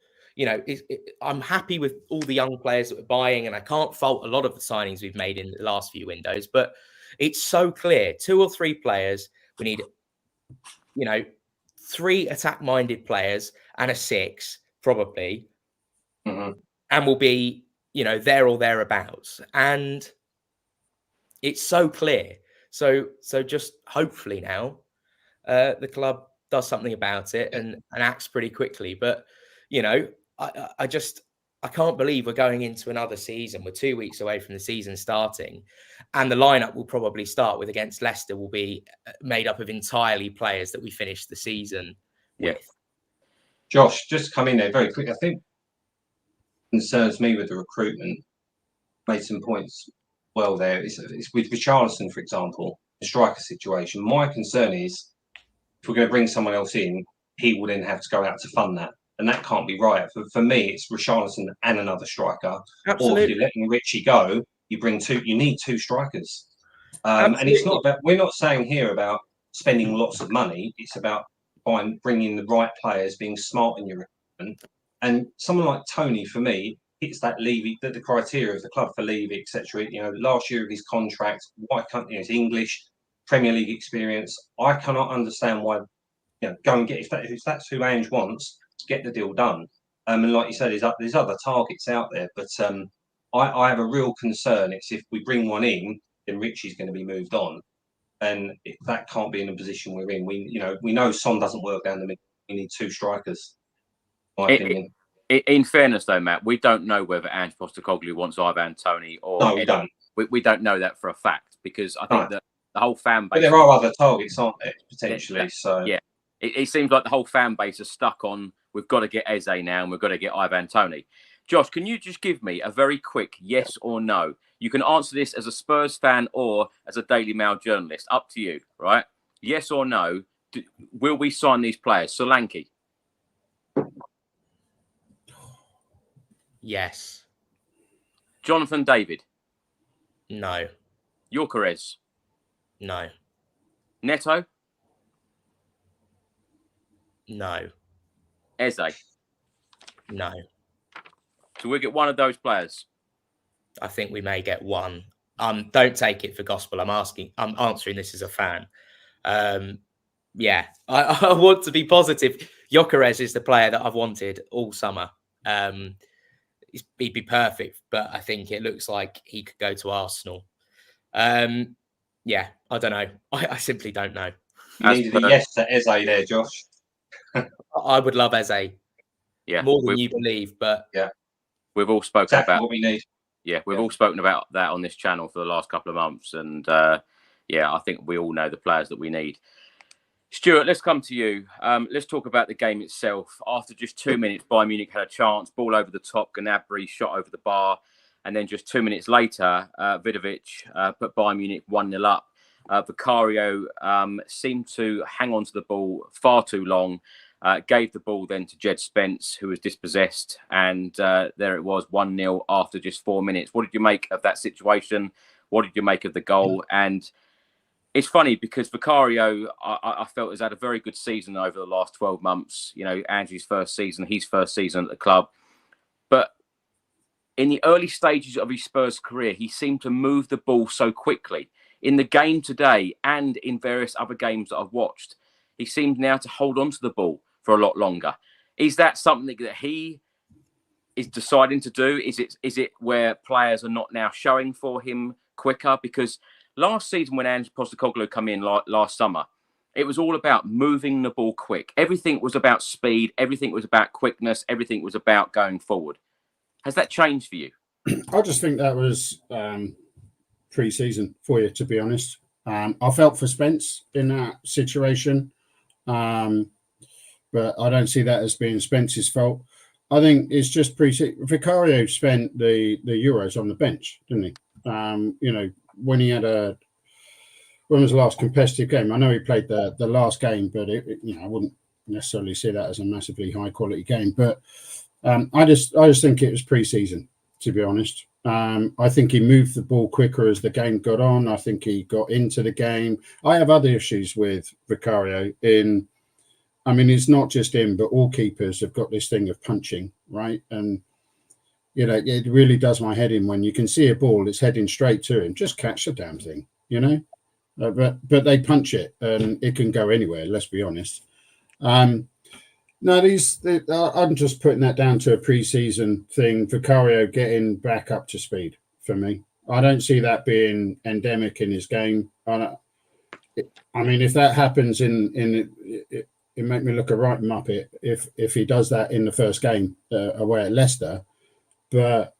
I'm happy with all the young players that we're buying, and I can't fault a lot of the signings we've made in the last few windows, but it's so clear. 2 or 3 players. We need, 3 attack-minded players and a 6, probably. Mm-hmm. And we'll be, there or thereabouts. And it's so clear. So just hopefully now the club does something about it and acts pretty quickly. But, I can't believe we're going into another season. We're 2 weeks away from the season starting, and the lineup will probably start with against Leicester will be made up of entirely players that we finished the season with. Josh, just come in there very quick. I think concerns me with the recruitment. Made some points well there. It's with Richarlison, for example, the striker situation. My concern is if we're going to bring someone else in, he will then have to go out to fund that. And that can't be right. For me, it's Richarlison and another striker. Absolutely. Or if you're letting Richie go, you need 2 strikers. And it's not about, we're not saying here about spending lots of money. It's about bringing the right players, being smart in your recruitment. And someone like Tony, for me, hits that Levy, the criteria of the club for Levy, etc. Last year of his contract, why can't his English Premier League experience? I cannot understand why. Go and get if that's who Ange wants. Get the deal done. And like you said, there's other targets out there, but I have a real concern. It's if we bring one in, then Richie's going to be moved on, and that can't be in the position we're in. We know Son doesn't work down the middle. We need 2 strikers. My opinion. In fairness, though, Matt, we don't know whether Ange Postecoglou wants Ivan Toney or no, we don't. We don't know that for a fact, because I think that the whole fan base. But there are other targets, aren't there, potentially? It seems like the whole fan base is stuck on, we've got to get Eze now and we've got to get Ivan Toney. Josh, can you just give me a very quick yes or no? You can answer this as a Spurs fan or as a Daily Mail journalist. Up to you, right? Yes or no? Will we sign these players? Solanke? Yes. Jonathan David? No. Gyökeres? No. Neto? No. Eze? No. So we'll get one of those players. I think we may get one. Don't take it for gospel. I'm answering this as a fan. I want to be positive. Gyökeres is the player that I've wanted all summer. He'd be perfect, but I think it looks like he could go to Arsenal. I don't know. I simply don't know. You needed a yes to Eze there, Josh. I would love Eze. Yeah, more than you believe, but we've all spoken about what we need. Yeah, we've all spoken about that on this channel for the last couple of months, and I think we all know the players that we need. Stuart, let's come to you. Let's talk about the game itself. After just 2 minutes, Bayern Munich had a chance, ball over the top, Gnabry shot over the bar, and then just 2 minutes later, Vidovic put Bayern Munich 1-0 up. Vicario seemed to hang on to the ball far too long, gave the ball then to Jed Spence, who was dispossessed, and there it was, 1-0 after just 4 minutes. What did you make of that situation? What did you make of the goal? And it's funny because Vicario, I felt, has had a very good season over the last 12 months. Andrew's first season, his first season at the club. But in the early stages of his Spurs career, he seemed to move the ball so quickly. In the game today and in various other games that I've watched, he seemed now to hold on to the ball for a lot longer. Is that something that he is deciding to do? Is it where players are not now showing for him quicker? Because last season when Ange Postecoglou come in last summer, it was all about moving the ball quick. Everything was about speed. Everything was about quickness. Everything was about going forward. Has that changed for you? I just think that was pre-season for you, to be honest. I felt for Spence in that situation, but I don't see that as being Spence's fault. I think it's just pre-season. Vicario spent the Euros on the bench, didn't he? When he had when was the last competitive game? I know he played the last game, but I wouldn't necessarily see that as a massively high quality game. But I just think it was pre-season, to be honest. I think he moved the ball quicker as the game got on. I think he got into the game. I have other issues with Vicario it's not just him, but all keepers have got this thing of punching, right? And, it really does my head in when you can see a ball that's heading straight to him. Just catch the damn thing, but they punch it and it can go anywhere, let's be honest. I'm just putting that down to a pre-season thing. Vicario getting back up to speed for me. I don't see that being endemic in his game. If that happens it make me look a right muppet if he does that in the first game away at Leicester. But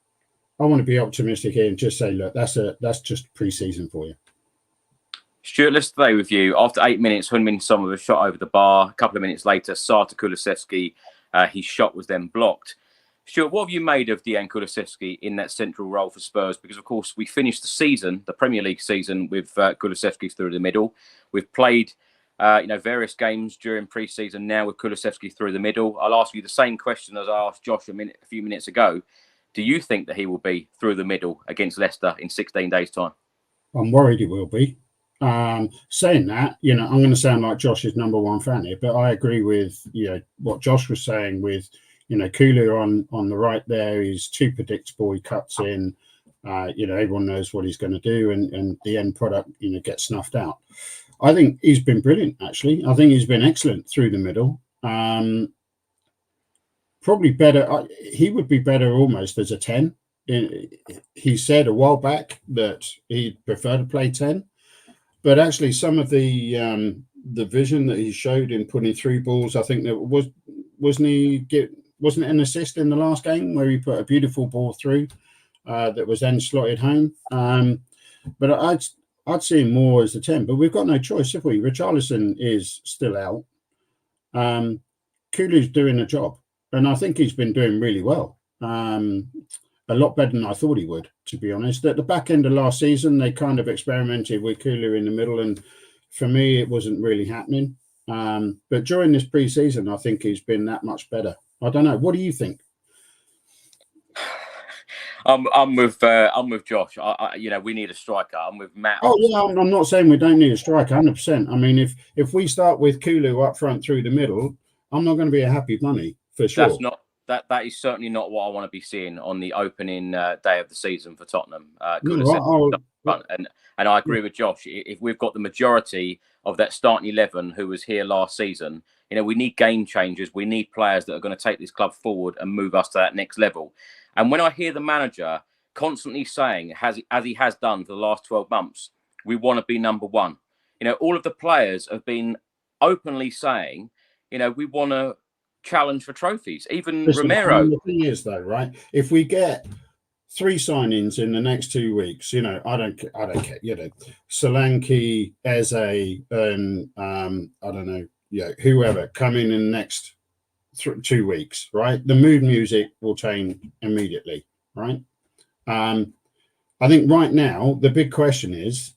I want to be optimistic here and just say, look, that's just pre-season for you. Stuart, let's stay with you. After 8 minutes, HeungMin Son with a shot over the bar. A couple of minutes later, Sarta Kulusevski, his shot was then blocked. Stuart, what have you made of Dejan Kulusevski in that central role for Spurs? Because, of course, we finished the season, the Premier League season, with Kulusevski through the middle. We've played, various games during pre-season now with Kulusevski through the middle. I'll ask you the same question as I asked Josh a few minutes ago. Do you think that he will be through the middle against Leicester in 16 days' time? I'm worried he will be. Saying that, I'm going to sound like Josh's number one fan here, but I agree with what Josh was saying with Kulu on the right there. He's too predictable. He cuts in. Everyone knows what he's going to do, and the end product gets snuffed out. I think he's been brilliant. Actually, I think he's been excellent through the middle. Probably better. He would be better almost as a 10. He said a while back that he'd prefer to play 10. But actually, some of the vision that he showed in putting through balls, I think that wasn't it an assist in the last game where he put a beautiful ball through that was then slotted home. But I'd see him more as a 10. But we've got no choice, have we? Richarlison is still out. Kulu's doing a job, and I think he's been doing really well. A lot better than I thought he would, to be honest. At the back end of last season, they kind of experimented with Kulu in the middle, and for me, it wasn't really happening. But during this pre-season, I think he's been that much better. I don't know. What do you think? I'm with Josh. We need a striker. I'm with Matt. Oh yeah, I'm not saying we don't need a striker, 100%. If we start with Kulu up front through the middle, I'm not going to be a happy bunny for sure. That is certainly not what I want to be seeing on the opening day of the season for Tottenham. And I agree with Josh. If we've got the majority of that starting 11 who was here last season, we need game changers. We need players that are going to take this club forward and move us to that next level. And when I hear the manager constantly saying, as he has done for the last 12 months, we want to be number one. All of the players have been openly saying, we want to challenge for trophies. Even Romero. The thing is, though, right? If we get 3 signings in the next 2 weeks, I don't care. Solanke, Eze, and I don't know, whoever come in the next 2 weeks, right? The mood music will change immediately, right? I think right now the big question is.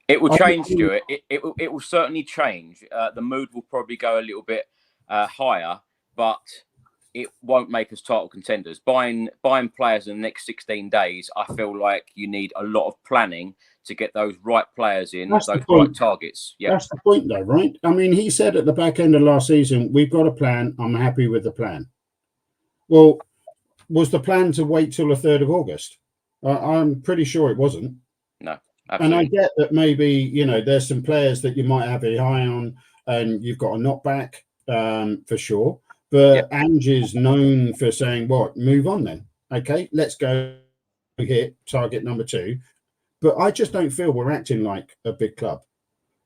It will change, Stuart. It will certainly change. The mood will probably go a little bit higher, but it won't make us title contenders. Buying players in the next 16 days, I feel like you need a lot of planning to get those right players in, those right targets. Yeah, that's the point, though, right? He said at the back end of last season, we've got a plan. I'm happy with the plan. Well, was the plan to wait till the 3rd of August? I'm pretty sure it wasn't. No, absolutely. And I get that maybe, there's some players that you might have a eye on and you've got a knockback. For sure, but Ange is known for saying, "What? Move on then. Okay, let's go hit target number 2." but I just don't feel we're acting like a big club.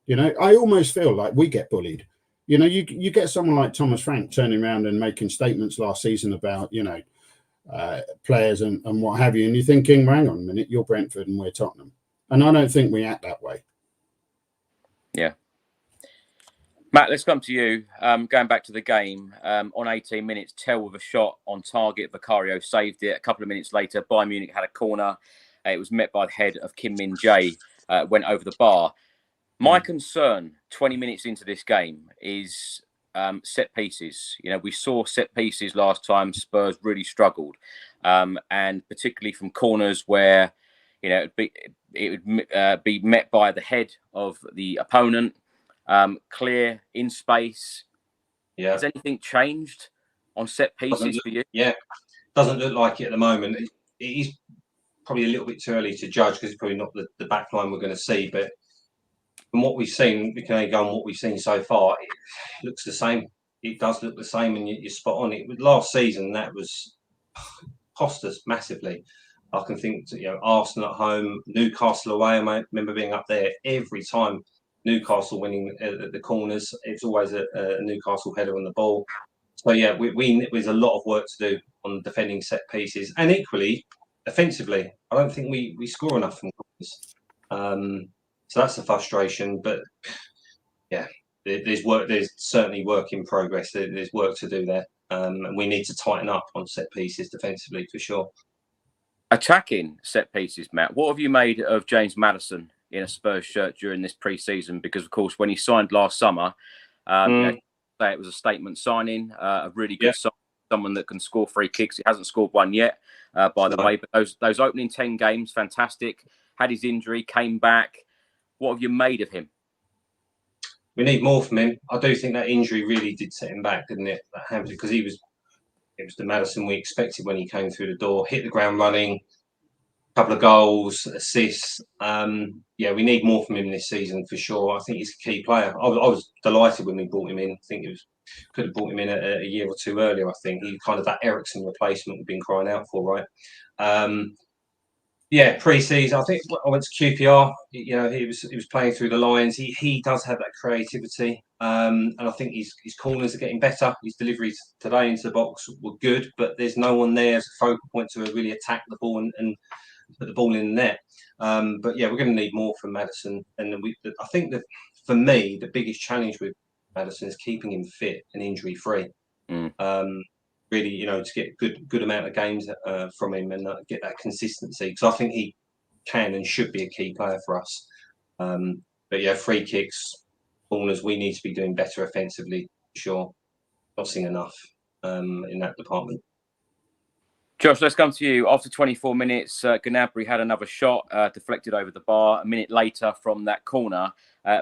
You know, I almost feel like we get bullied. You know, you get someone like Thomas Frank turning around and making statements last season about, you know, players and what have you, and you're thinking, well, hang on a minute, you're Brentford and we're Tottenham. And I don't think we act that way. Yeah. Matt, let's come to you. Going back to the game, on 18 minutes, Tell with a shot on target. Vicario saved it. A couple of minutes later, Bayern Munich had a corner. It was met by the head of HeungMin Jae, went over the bar. My concern, 20 minutes into this game, is set pieces. You know, we saw set pieces last time. Spurs really struggled, and particularly from corners where, you know, it would be met by the head of the opponent. Clear in space. Yeah. Has anything changed on set pieces for you? Yeah, doesn't look like it at the moment. It is probably a little bit too early to judge because it's probably not the back line we're going to see. But from what we've seen, we can only go on what we've seen so far. It looks the same. It does look the same, and you're spot on. It last season that was cost us massively. I can think, you know, Arsenal at home, Newcastle away. I remember being up there every time. Newcastle winning at the corners. It's always a Newcastle header on the ball. So yeah, there's a lot of work to do on defending set pieces, and equally offensively. I don't think we score enough from corners. So that's a frustration. But yeah, there's work. There's certainly work in progress. There's work to do there, and we need to tighten up on set pieces defensively for sure. Attacking set pieces, Matt. What have you made of James Maddison in a Spurs shirt during this pre-season? Because of course, when he signed last summer, you know, say it was a statement signing, a really good sign, someone that can score free kicks. He hasn't scored one yet, by the way. But those opening 10 games, fantastic. Had his injury, came back. What have you made of him? We need more from him. I do think that injury really did set him back, didn't it? That happened because it was the Maddison we expected when he came through the door, hit the ground running. Couple of goals, assists. Yeah, we need more from him this season for sure. I think he's a key player. I was delighted when we brought him in. I think could have brought him in a year or two earlier. I think he's kind of that Eriksen replacement we've been crying out for, right? Yeah, pre-season. I think I went to QPR. You know, he was playing through the lines. He does have that creativity, and I think his corners are getting better. His deliveries today into the box were good, but there's no one there as a focal point to really attack the ball and put the ball in the net. But yeah, we're going to need more from Maddison. And I think that for me, the biggest challenge with Maddison is keeping him fit and injury free. Really, you know, to get good amount of games from him and get that consistency. Because I think he can and should be a key player for us. But yeah, free kicks, corners, we need to be doing better offensively, for sure. Not seeing enough in that department. Josh, let's come to you. After 24 minutes, Gnabry had another shot deflected over the bar. A minute later from that corner,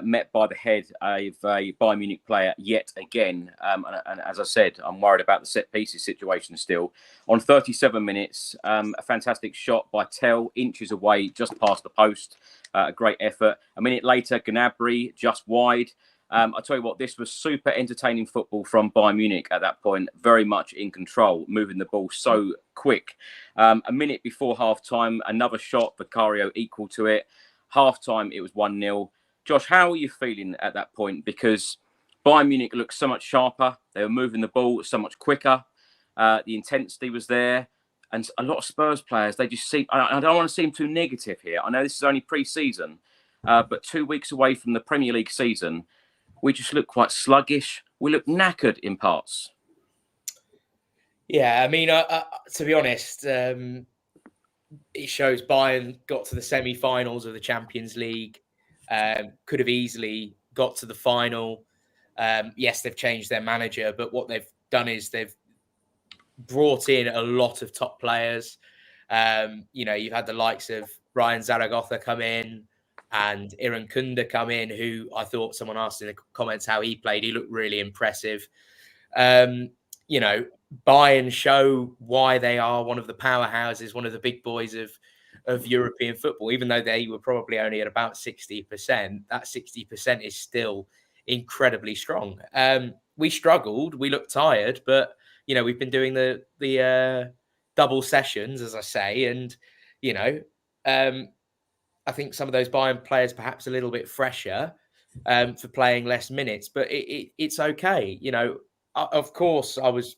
met by the head of a Bayern Munich player yet again. And as I said, I'm worried about the set pieces situation still. On 37 minutes, a fantastic shot by Tell, inches away, just past the post. A great effort. A minute later, Gnabry just wide. I'll tell you what, this was super entertaining football from Bayern Munich at that point, very much in control, moving the ball so quick. A minute before half-time, another shot, Vicario equal to it. Half-time, it was 1-0. Josh, how are you feeling at that point? Because Bayern Munich looked so much sharper. They were moving the ball so much quicker. The intensity was there. And a lot of Spurs players, they just seem... I don't want to seem too negative here. I know this is only pre-season, but 2 weeks away from the Premier League season, we just look quite sluggish. We look knackered in parts. Yeah, I mean, to be honest, it shows Bayern got to the semi-finals of the Champions League, could have easily got to the final. Yes, they've changed their manager, but what they've done is they've brought in a lot of top players. You know, you've had the likes of Ryan Zaragoza come in, and Iran Kunda come in, who I thought someone asked in the comments how he played. He looked really impressive. You know, Bayern show why they are one of the powerhouses, one of the big boys of European football, even though they were probably only at about 60%. That 60% is still incredibly strong. We struggled. We looked tired, but, you know, we've been doing the double sessions, as I say, and, you know, I think some of those Bayern players perhaps a little bit fresher for playing less minutes, but it's okay. You know, of course, I was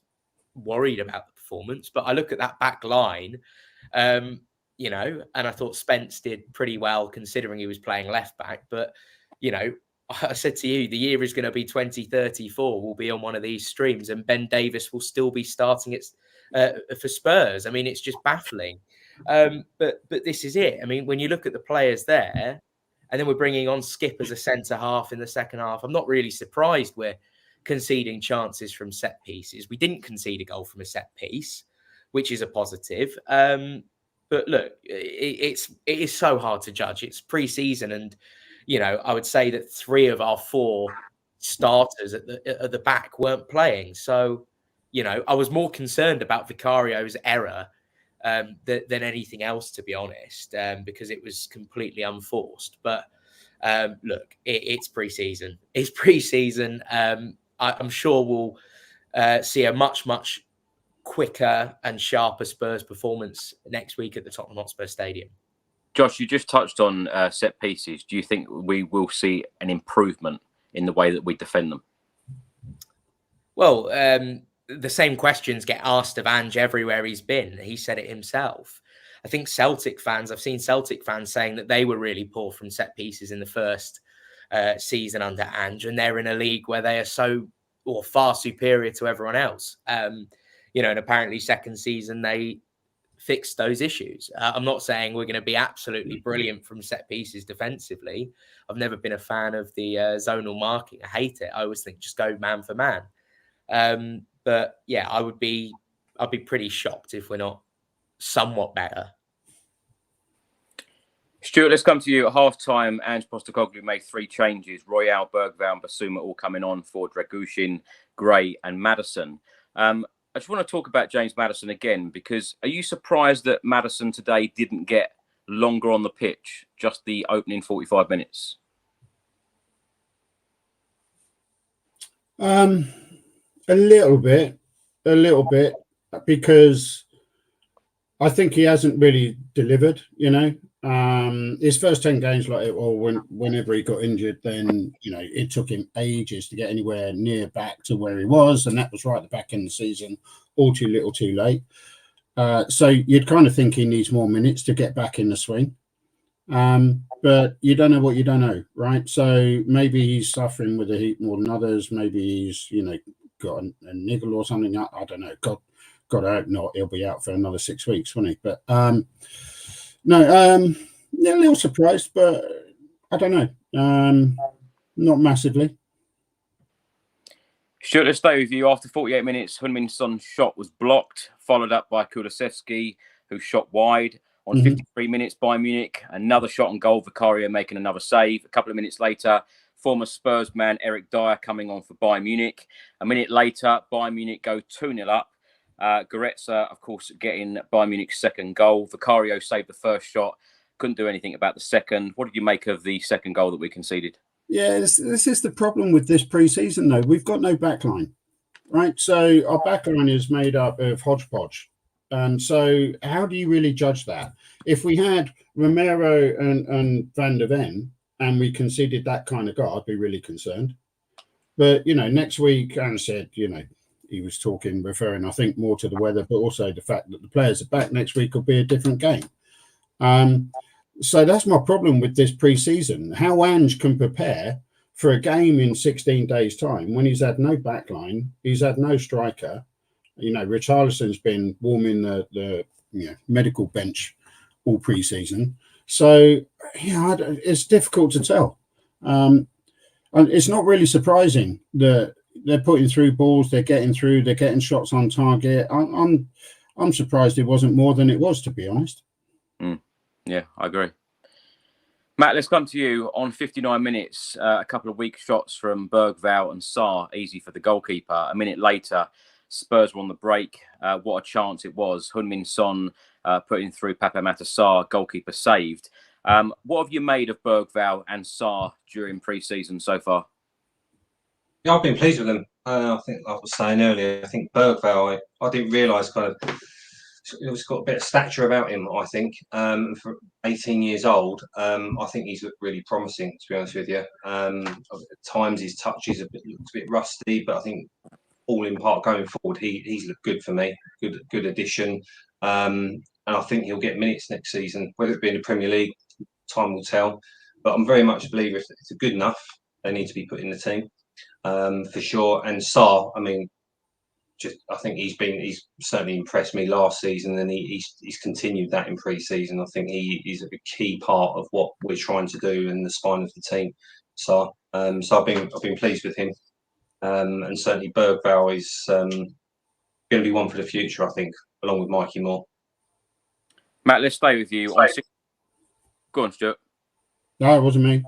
worried about the performance, but I look at that back line, you know, and I thought Spence did pretty well considering he was playing left back. But, you know, I said to you, the year is going to be 2034. We'll be on one of these streams and Ben Davies will still be starting it for Spurs. I mean, it's just baffling. But this is it. I mean, when you look at the players there, and then we're bringing on Skip as a centre half in the second half, I'm not really surprised we're conceding chances from set pieces. We didn't concede a goal from a set piece, which is a positive. But look, it is so hard to judge. It's pre-season, and you know, I would say that 3 of our 4 starters at the back weren't playing. So, you know, I was more concerned about Vicario's error than anything else, to be honest, because it was completely unforced. But look, it's pre-season. It's pre-season. I'm sure we'll see a much quicker and sharper Spurs performance next week at the Tottenham Hotspur Stadium. Josh, you just touched on set pieces. Do you think we will see an improvement in the way that we defend them? Well, the same questions get asked of Ange everywhere he's been. He said it himself. I think I've seen Celtic fans saying that they were really poor from set pieces in the first season under Ange, and they're in a league where they are far superior to everyone else. You know, and apparently second season they fixed those issues. I'm not saying we're going to be absolutely brilliant from set pieces defensively. I've never been a fan of the zonal marking. I hate it. I always think just go man for man. But yeah, I'd be pretty shocked if we're not somewhat better. Stuart, let's come to you. At half-time, Ange Postecoglou made 3 changes. Royale, Bergvall and Basuma all coming on for Dragushin, Gray and Maddison. I just want to talk about James Maddison again, because are you surprised that Maddison today didn't get longer on the pitch, just the opening 45 minutes? A little bit, because I think he hasn't really delivered, you know. His first 10 games, whenever he got injured, then, you know, it took him ages to get anywhere near back to where he was. And that was right at the back end of the season, all too little, too late. So you'd kind of think he needs more minutes to get back in the swing. But you don't know what you don't know, right? So maybe he's suffering with the heat more than others. Maybe he's, you know, got a niggle or something. I don't know. God, I hope not. He'll be out for another 6 weeks, won't he? But no, yeah, a little surprised, but I don't know. Not massively. Stuart, let's stay with you. After 48 minutes, HeungMin Son's shot was blocked, followed up by Kulusevski, who shot wide. On 53 minutes, Bayern Munich, another shot on goal, Vicario making another save. A couple of minutes later, former Spurs man Eric Dyer coming on for Bayern Munich. A minute later, Bayern Munich go 2-0 up. Goretzka, of course, getting Bayern Munich's second goal. Vicario saved the first shot. Couldn't do anything about the second. What did you make of the second goal that we conceded? Yeah, this is the problem with this pre-season, though. We've got no backline, right? So our backline is made up of hodgepodge. So how do you really judge that? If we had Romero and Van der Ven and we conceded that kind of goal, I'd be really concerned. But, you know, next week, Aaron said, you know, he was referring, I think, more to the weather, but also the fact that the players are back next week will be a different game. So that's my problem with this pre-season. How Ange can prepare for a game in 16 days' time when he's had no backline, he's had no striker. You know, Richarlison's been warming the medical bench all pre-season. So, yeah, it's difficult to tell. And it's not really surprising that they're putting through balls, they're getting through, they're getting shots on target. I'm surprised it wasn't more than it was, to be honest. Yeah, I agree. Matt, let's come to you. On 59 minutes, a couple of weak shots from Bergvall and Sarr, easy for the goalkeeper. A minute later, Spurs were on the break. What a chance it was. HeungMin Son putting through Pape Matar Sarr, goalkeeper saved. What have you made of Bergvall and Sarr during pre-season so far? Yeah, I've been pleased with them. I think, like I was saying earlier, I think Bergvall, I didn't realise kind of he's got a bit of stature about him, I think. For 18 years old, I think he's looked really promising, to be honest with you. At times his touch is looks a bit rusty, but I think all in part going forward, he's looked good for me. Good addition. And I think he'll get minutes next season, whether it be in the Premier League, time will tell. But I'm very much a believer if it's good enough, they need to be put in the team for sure. And Sarr, I mean, I think he's certainly impressed me last season, and he's continued that in pre-season. I think he is a key part of what we're trying to do in the spine of the team. So I've been pleased with him, and certainly Bergvall is going to be one for the future, I think, along with Mikey Moore. Matt, let's stay with you. Go on, Stuart. No, it wasn't me.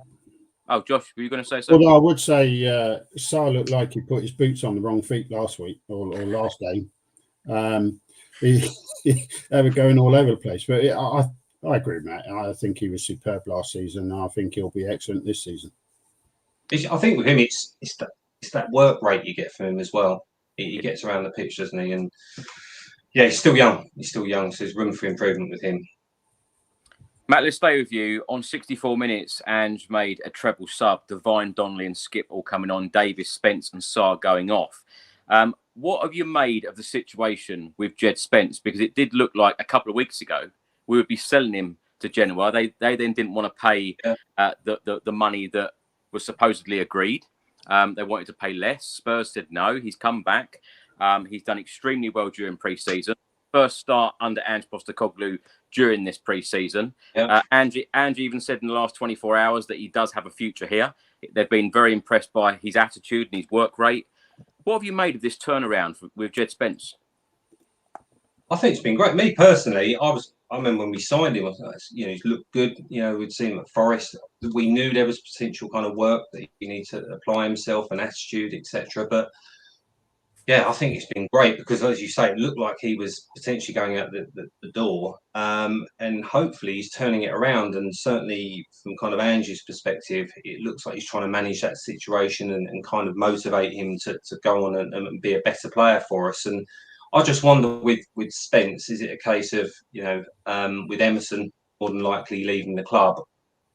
Oh, Josh, were you going to say something? Well, I would say Sarr looked like he put his boots on the wrong feet last week or last game. They were going all over the place. But I agree with Matt. I think he was superb last season. I think he'll be excellent this season. I think with him, it's that work rate you get from him as well. He gets around the pitch, doesn't he? And yeah, he's still young. So there's room for improvement with him. Matt, let's stay with you. On 64 minutes, Ange made a treble sub. Devine, Donnelly and Skip all coming on. Davis, Spence and Sarr going off. What have you made of the situation with Jed Spence? Because it did look like a couple of weeks ago we would be selling him to Genoa. They then didn't want to pay the money that was supposedly agreed. They wanted to pay less. Spurs said no. He's come back. He's done extremely well during pre-season. First start under Ange Postecoglou during this pre-season. Yeah. Ange even said in the last 24 hours that he does have a future here. They've been very impressed by his attitude and his work rate. What have you made of this turnaround with Jed Spence? I think it's been great. Me personally, I remember when we signed him, I thought, he's looked good. We'd seen him at Forest. We knew there was potential kind of work that he needed to apply himself and attitude, etc. But yeah, I think it's been great because, as you say, it looked like he was potentially going out the door. And hopefully he's turning it around. And certainly from kind of Ange's perspective, it looks like he's trying to manage that situation and kind of motivate him to go on and be a better player for us. And I just wonder with Spence, is it a case of, with Emerson more than likely leaving the club,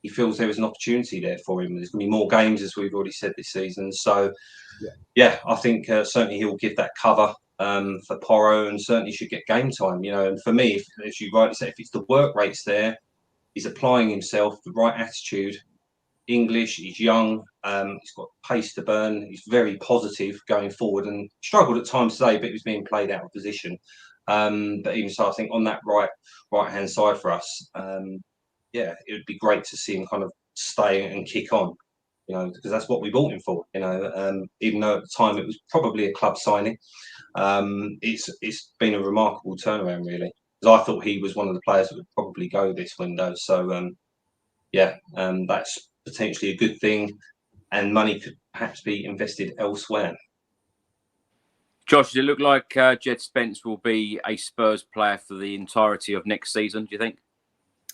he feels there is an opportunity there for him. There's going to be more games, as we've already said this season. So, yeah, I think certainly he'll give that cover for Porro and certainly should get game time. And for me, as you rightly say, if it's the work rates there, he's applying himself, the right attitude, English, he's young, he's got pace to burn, he's very positive going forward and struggled at times today, but he was being played out of position. But even so, I think on that right-hand side for us, it would be great to see him kind of stay and kick on, because that's what we bought him for, even though at the time it was probably a club signing. It's been a remarkable turnaround, really, because I thought he was one of the players that would probably go this window. So, that's potentially a good thing, and money could perhaps be invested elsewhere. Josh, does it look like Jed Spence will be a Spurs player for the entirety of next season, do you think?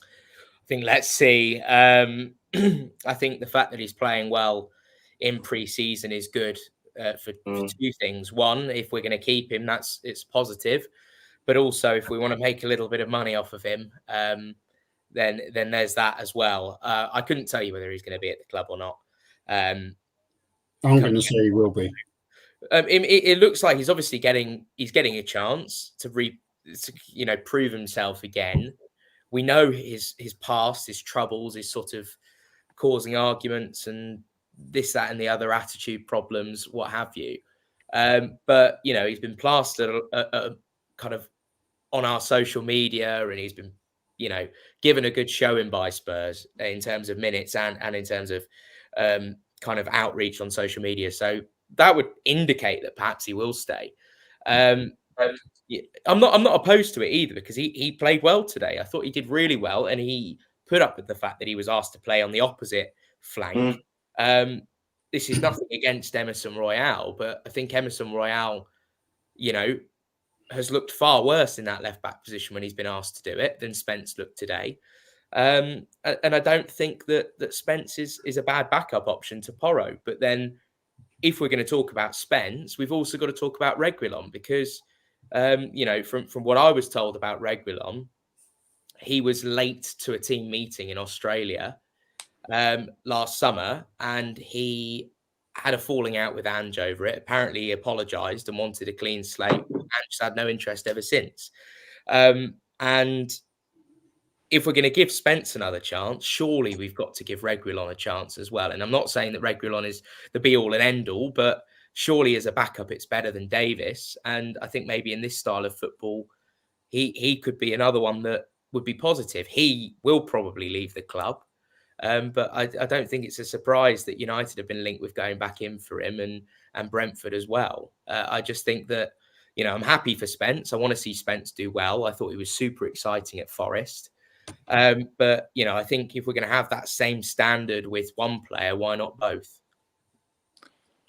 I think let's see. I think the fact that he's playing well in pre-season is good for two things. One, if we're going to keep him, it's positive. But also, if we want to make a little bit of money off of him, then there's that as well. I couldn't tell you whether he's going to be at the club or not. I'm going to say he will be. It looks like he's obviously getting a chance to prove himself again. We know his past, his troubles, his sort of causing arguments and this, that, and the other, attitude problems, what have you. But he's been plastered kind of on our social media, and he's been given a good showing by Spurs in terms of minutes and in terms of kind of outreach on social media. So that would indicate that perhaps he will stay. I'm not opposed to it either, because he played well today. I thought he did really well, and he put up with the fact that he was asked to play on the opposite flank. This is nothing against Emerson Royale, but I think Emerson Royale, has looked far worse in that left back position when he's been asked to do it than Spence looked today. And I don't think that Spence is a bad backup option to Porro. But then if we're going to talk about Spence, we've also got to talk about Reguilon, because From what I was told about Reguilon, he was late to a team meeting in Australia last summer, and he had a falling out with Ange over it. Apparently, he apologised and wanted a clean slate. Ange's had no interest ever since. And if we're going to give Spence another chance, surely we've got to give Reguilon a chance as well. And I'm not saying that Reguilon is the be-all and end-all, but surely as a backup, it's better than Davis. And I think maybe in this style of football, he could be another one that would be positive. He will probably leave the club. But I don't think it's a surprise that United have been linked with going back in for him and Brentford as well. I just think that, I'm happy for Spence. I want to see Spence do well. I thought he was super exciting at Forest. But, I think if we're going to have that same standard with one player, why not both?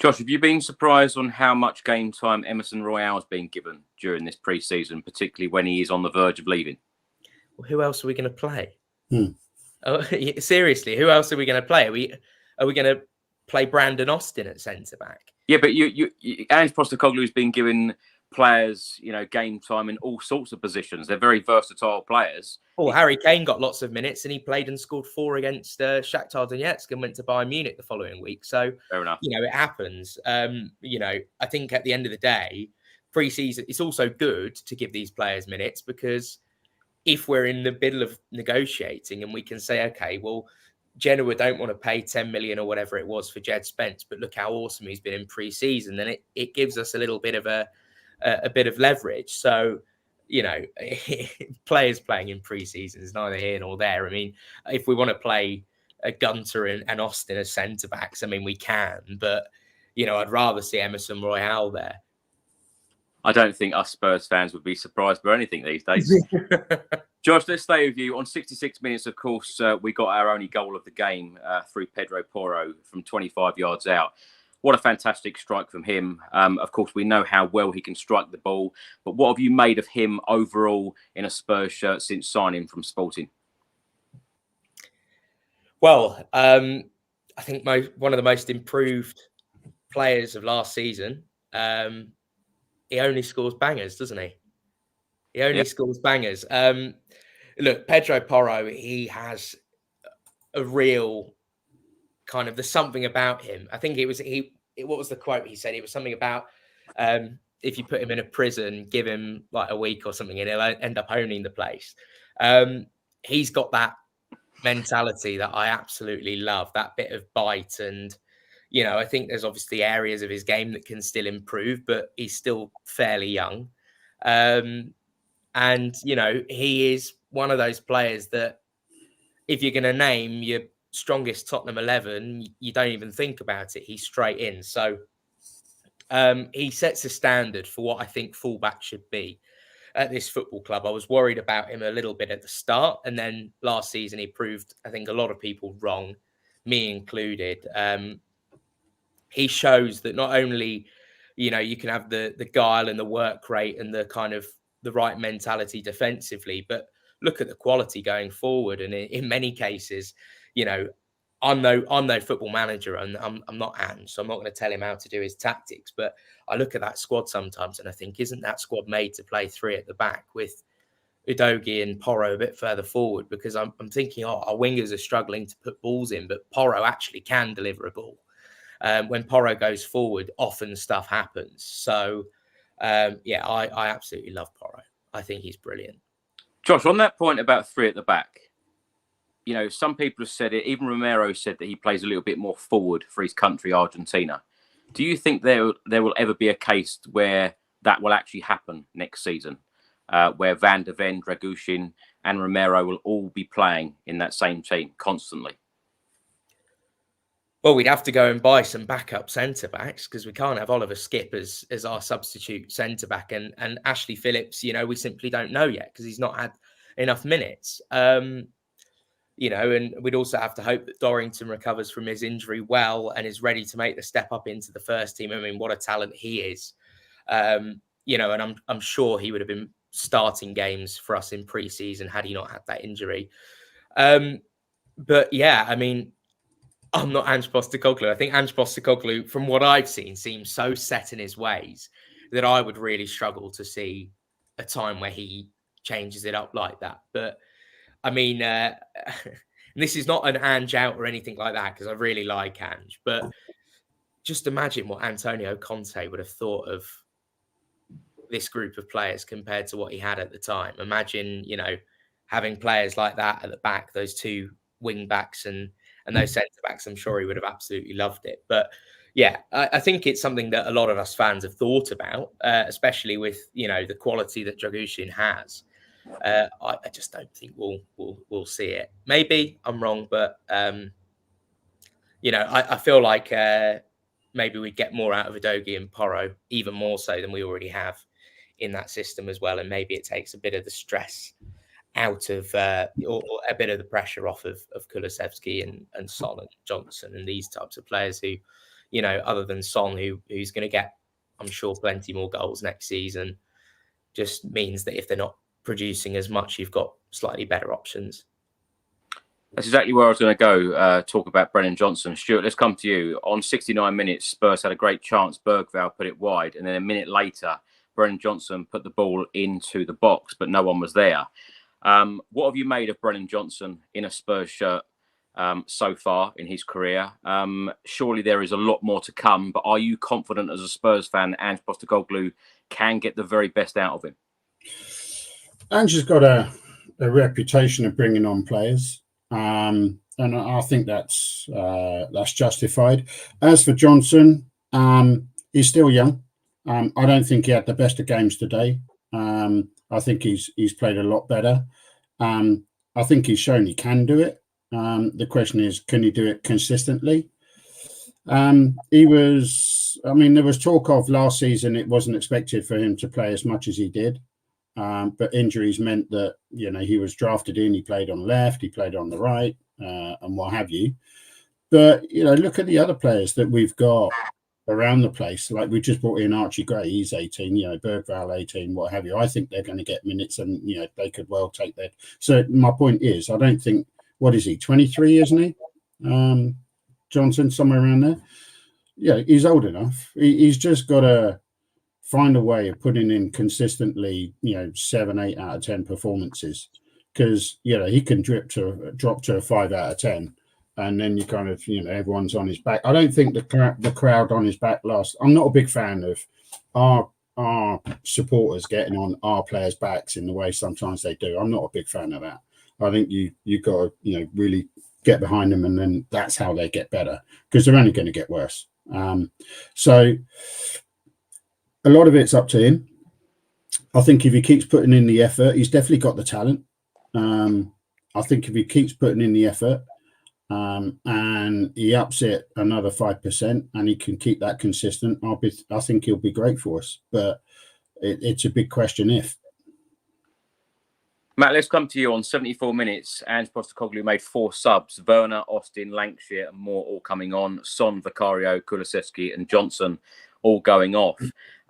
Josh, have you been surprised on how much game time Emerson Royale has been given during this pre-season, particularly when he is on the verge of leaving? Well, who else are we going to play? Oh, seriously, who else are we going to play? Are we going to play Brandon Austin at centre back? Yeah, but Ange Postecoglou has been given players, game time in all sorts of positions. They're very versatile players. Well, Harry Kane got lots of minutes and he played and scored 4 against Shakhtar Donetsk and went to Bayern Munich the following week. So, fair enough. It happens. I think at the end of the day, pre-season, it's also good to give these players minutes, because if we're in the middle of negotiating and we can say, okay, well, Genoa don't want to pay 10 million or whatever it was for Jed Spence, but look how awesome he's been in pre-season, then it gives us a little bit of a bit of leverage. So, players playing in pre-season is neither here nor there. I mean, if we want to play Gunter and Austin as centre-backs, I mean, we can, but, I'd rather see Emerson Royale there. I don't think us Spurs fans would be surprised by anything these days. Josh, let's stay with you. On 66 minutes, of course, we got our only goal of the game through Pedro Porro from 25 yards out. What a fantastic strike from him. Of course, we know how well he can strike the ball. But what have you made of him overall in a Spurs shirt since signing from Sporting? Well, I think one of the most improved players of last season. He only scores bangers, doesn't he? He only scores bangers. Look, Pedro Porro, he has a real kind of, there's something about him. I think what was the quote he said? It was something about if you put him in a prison, give him like a week or something, and he'll end up owning the place. He's got that mentality that I absolutely love, that bit of bite. And, I think there's obviously areas of his game that can still improve, but he's still fairly young. And, he is one of those players that if you're going to name your strongest Tottenham 11, you don't even think about it. He's straight in. So he sets a standard for what I think fullback should be at this football club. I was worried about him a little bit at the start, and then last season he proved, I think, a lot of people wrong, me included. He shows that not only, you can have the guile and the work rate and the kind of the right mentality defensively, but look at the quality going forward. And in many cases, I'm no football manager, and I'm not Ange, so I'm not going to tell him how to do his tactics. But I look at that squad sometimes and I think, isn't that squad made to play 3 at the back with Udogie and Porro a bit further forward? Because I'm thinking, our wingers are struggling to put balls in, but Porro actually can deliver a ball. When Porro goes forward, often stuff happens. So, I absolutely love Porro. I think he's brilliant. Josh, on that point about 3 at the back, some people have said it. Even Romero said that he plays a little bit more forward for his country, Argentina. Do you think there will ever be a case where that will actually happen next season, where Van der Ven, Dragushin and Romero will all be playing in that same team constantly? Well, we'd have to go and buy some backup centre-backs, because we can't have Oliver Skipp as our substitute centre-back. And Ashley Phillips, we simply don't know yet, because he's not had enough minutes. And we'd also have to hope that Dorrington recovers from his injury well and is ready to make the step up into the first team. I mean, what a talent he is. And I'm sure he would have been starting games for us in pre-season had he not had that injury. But yeah, I mean, I'm not Ange Postecoglou. I think Ange Postecoglou, from what I've seen, seems so set in his ways that I would really struggle to see a time where he changes it up like that. But I mean, this is not an Ange out or anything like that, because I really like Ange, but just imagine what Antonio Conte would have thought of this group of players compared to what he had at the time. Imagine, having players like that at the back, those two wing backs and those centre backs. I'm sure he would have absolutely loved it. But yeah, I think it's something that a lot of us fans have thought about, especially with the quality that Dragushin has. I just don't think we'll see it. Maybe I'm wrong, but I feel like maybe we'd get more out of Udogie and Porro, even more so than we already have in that system as well. And maybe it takes a bit of the stress out of or a bit of the pressure off of Kulusevski and Son and Johnson and these types of players who, other than Son, who's going to get, I'm sure, plenty more goals next season, just means that if they're not producing as much, you've got slightly better options. That's exactly where I was going to go, talk about Brennan Johnson. Stuart, let's come to you. On 69 minutes, Spurs had a great chance. Bergvall put it wide. And then a minute later, Brennan Johnson put the ball into the box, but no one was there. What have you made of Brennan Johnson in a Spurs shirt so far in his career? Surely there is a lot more to come, but are you confident as a Spurs fan that Ange Postecoglou can get the very best out of him? Ange has got a reputation of bringing on players, and I think that's justified. As for Johnson, he's still young. I don't think he had the best of games today. I think he's played a lot better. I think he's shown he can do it. The question is, can he do it consistently? There was talk of last season it wasn't expected for him to play as much as he did. But injuries meant that, he was drafted in, he played on the left, he played on the right, and what have you. But, look at the other players that we've got around the place. Like, we just brought in Archie Gray, he's 18, Bergvall 18, what have you. I think they're going to get minutes and, they could well take that. So my point is, I don't think, what is he, 23, isn't he? Johnson, somewhere around there. Yeah, he's old enough. He's just got to find a way of putting in consistently, 7, 8 out of 10 performances, because he can drop to a 5 out of 10, and then you kind of everyone's on his back. I don't think the crowd on his back last. I'm not a big fan of our supporters getting on our players' backs in the way sometimes they do. I'm not a big fan of that. I think you got to really get behind them, and then that's how they get better, because they're only going to get worse. So a lot of it's up to him. I think if he keeps putting in the effort, he's definitely got the talent. I think if he keeps putting in the effort and he ups it another 5% and he can keep that consistent, I think he'll be great for us. But it's a big question if. Matt, let's come to you. On 74 minutes, Ange Postecoglou made 4 subs. Werner, Austin, Lancashire and more all coming on. Son, Vicario, Kulusevski and Johnson all going off.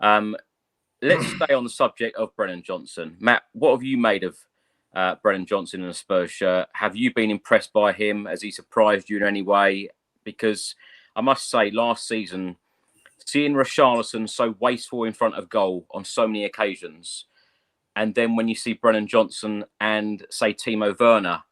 Let's stay on the subject of Brennan Johnson. Matt, what have you made of Brennan Johnson in a Spurs shirt? Have you been impressed by him? Has he surprised you in any way? Because I must say, last season, seeing Richarlison so wasteful in front of goal on so many occasions, and then when you see Brennan Johnson and, say, Timo Werner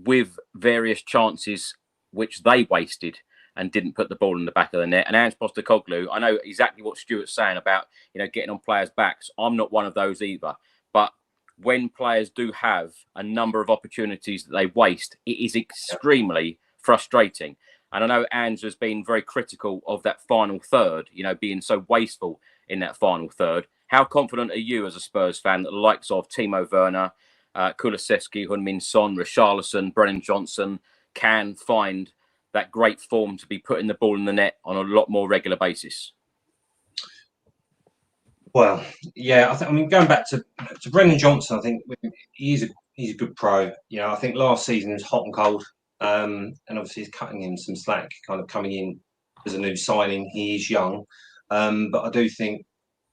with various chances which they wasted and didn't put the ball in the back of the net. And Ange Postecoglou, I know exactly what Stuart's saying about, getting on players' backs. I'm not one of those either. But when players do have a number of opportunities that they waste, it is extremely frustrating. And I know Ange has been very critical of that final third, being so wasteful in that final third. How confident are you as a Spurs fan that the likes of Timo Werner, Kulusevski, HeungMin Son, Richarlison, Brennan Johnson can find that great form to be putting the ball in the net on a lot more regular basis? Well, yeah, going back to Brennan Johnson, I think he's a good pro. I think last season was hot and cold, and obviously he's cutting him some slack, kind of coming in as a new signing. He is young, but I do think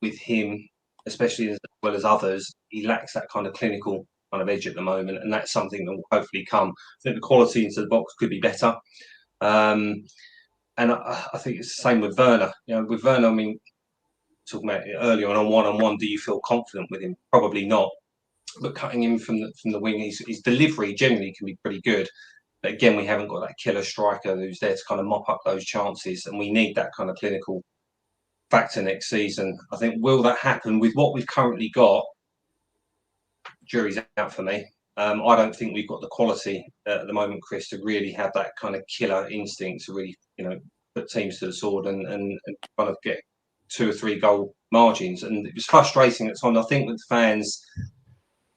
with him, especially as well as others, he lacks that kind of clinical kind of edge at the moment, and that's something that will hopefully come. I think the quality into the box could be better. And I think it's the same with Werner. With Werner, talking about it earlier on one-on-one, do you feel confident with him? Probably not. But cutting him from the wing, his delivery generally can be pretty good. But again, we haven't got that killer striker who's there to kind of mop up those chances, and we need that kind of clinical factor next season. I think, will that happen with what we've currently got? Jury's out for me. I don't think we've got the quality at the moment, Chris, to really have that kind of killer instinct to really, put teams to the sword and kind of get 2 or 3 goal margins. And it was frustrating at times. I think with fans,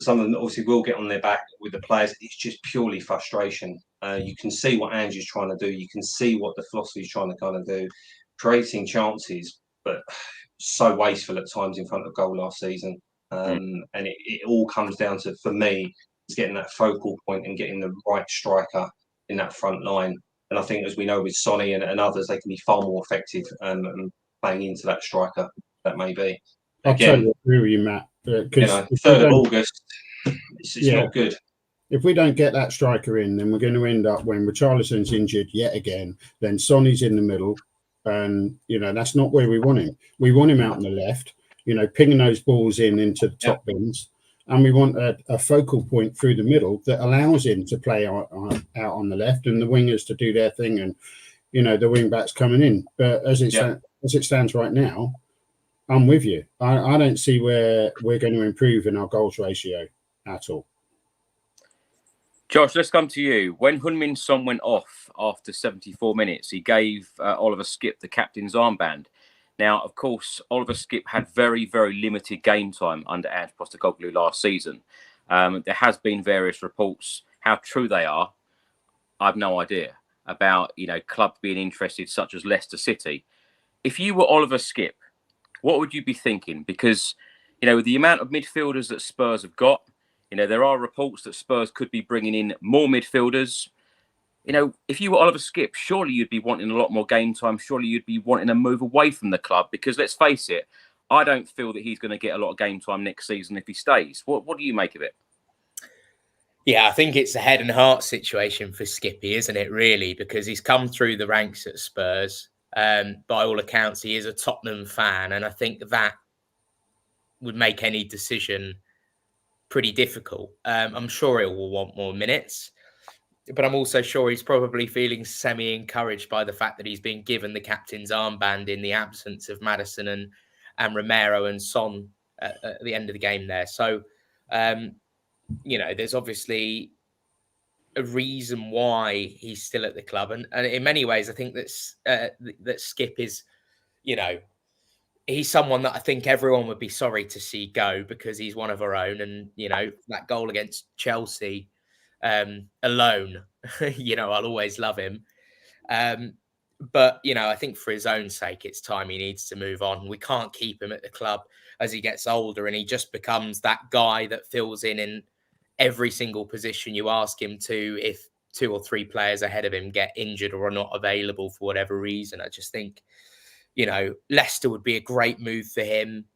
some of them obviously will get on their back with the players. It's just purely frustration. You can see what Andrew's trying to do. You can see what the philosophy is trying to kind of do, creating chances, but so wasteful at times in front of goal last season. And it all comes down to, for me, is getting that focal point and getting the right striker in that front line. And I think, as we know with Sonny and others, they can be far more effective playing into that striker that may be. I totally agree with you, Matt. 3rd of August, it's not good. If we don't get that striker in, then we're going to end up when Richarlison's injured yet again. Then Sonny's in the middle, and that's not where we want him. We want him out on the left, pinging those balls into the top bins, and we want a focal point through the middle that allows him to play out on the left and the wingers to do their thing, and the wing backs coming in. But as it stands right now, I'm with you. I don't see where we're going to improve in our goals ratio at all. Josh, let's come to you. When HeungMin Son went off after 74 minutes, he gave Oliver Skipp the captain's armband. Now, of course, Oliver Skipp had very, very limited game time under Ange Postecoglou last season. There has been various reports. How true they are, I have no idea, about clubs being interested, such as Leicester City. If you were Oliver Skipp, what would you be thinking? Because, with the amount of midfielders that Spurs have got, there are reports that Spurs could be bringing in more midfielders. If you were Oliver Skipp, surely you'd be wanting a lot more game time. Surely you'd be wanting to move away from the club, because let's face it, I don't feel that he's going to get a lot of game time next season if he stays. What do you make of it? Yeah, I think it's a head and heart situation for Skippy, isn't it, really? Because he's come through the ranks at Spurs. By all accounts, he is a Tottenham fan, and I think that would make any decision pretty difficult. I'm sure he will want more minutes, but I'm also sure he's probably feeling semi-encouraged by the fact that he's been given the captain's armband in the absence of Maddison and Romero and Son at the end of the game there. So, there's obviously a reason why he's still at the club, and in many ways, I think that Skipp is, he's someone that I think everyone would be sorry to see go, because he's one of our own, and that goal against Chelsea alone, I'll always love him. But I think for his own sake, it's time he needs to move on. We can't keep him at the club as he gets older, and he just becomes that guy that fills in every single position you ask him to, if 2 or 3 players ahead of him get injured or are not available for whatever reason. I just think, Leicester would be a great move for him.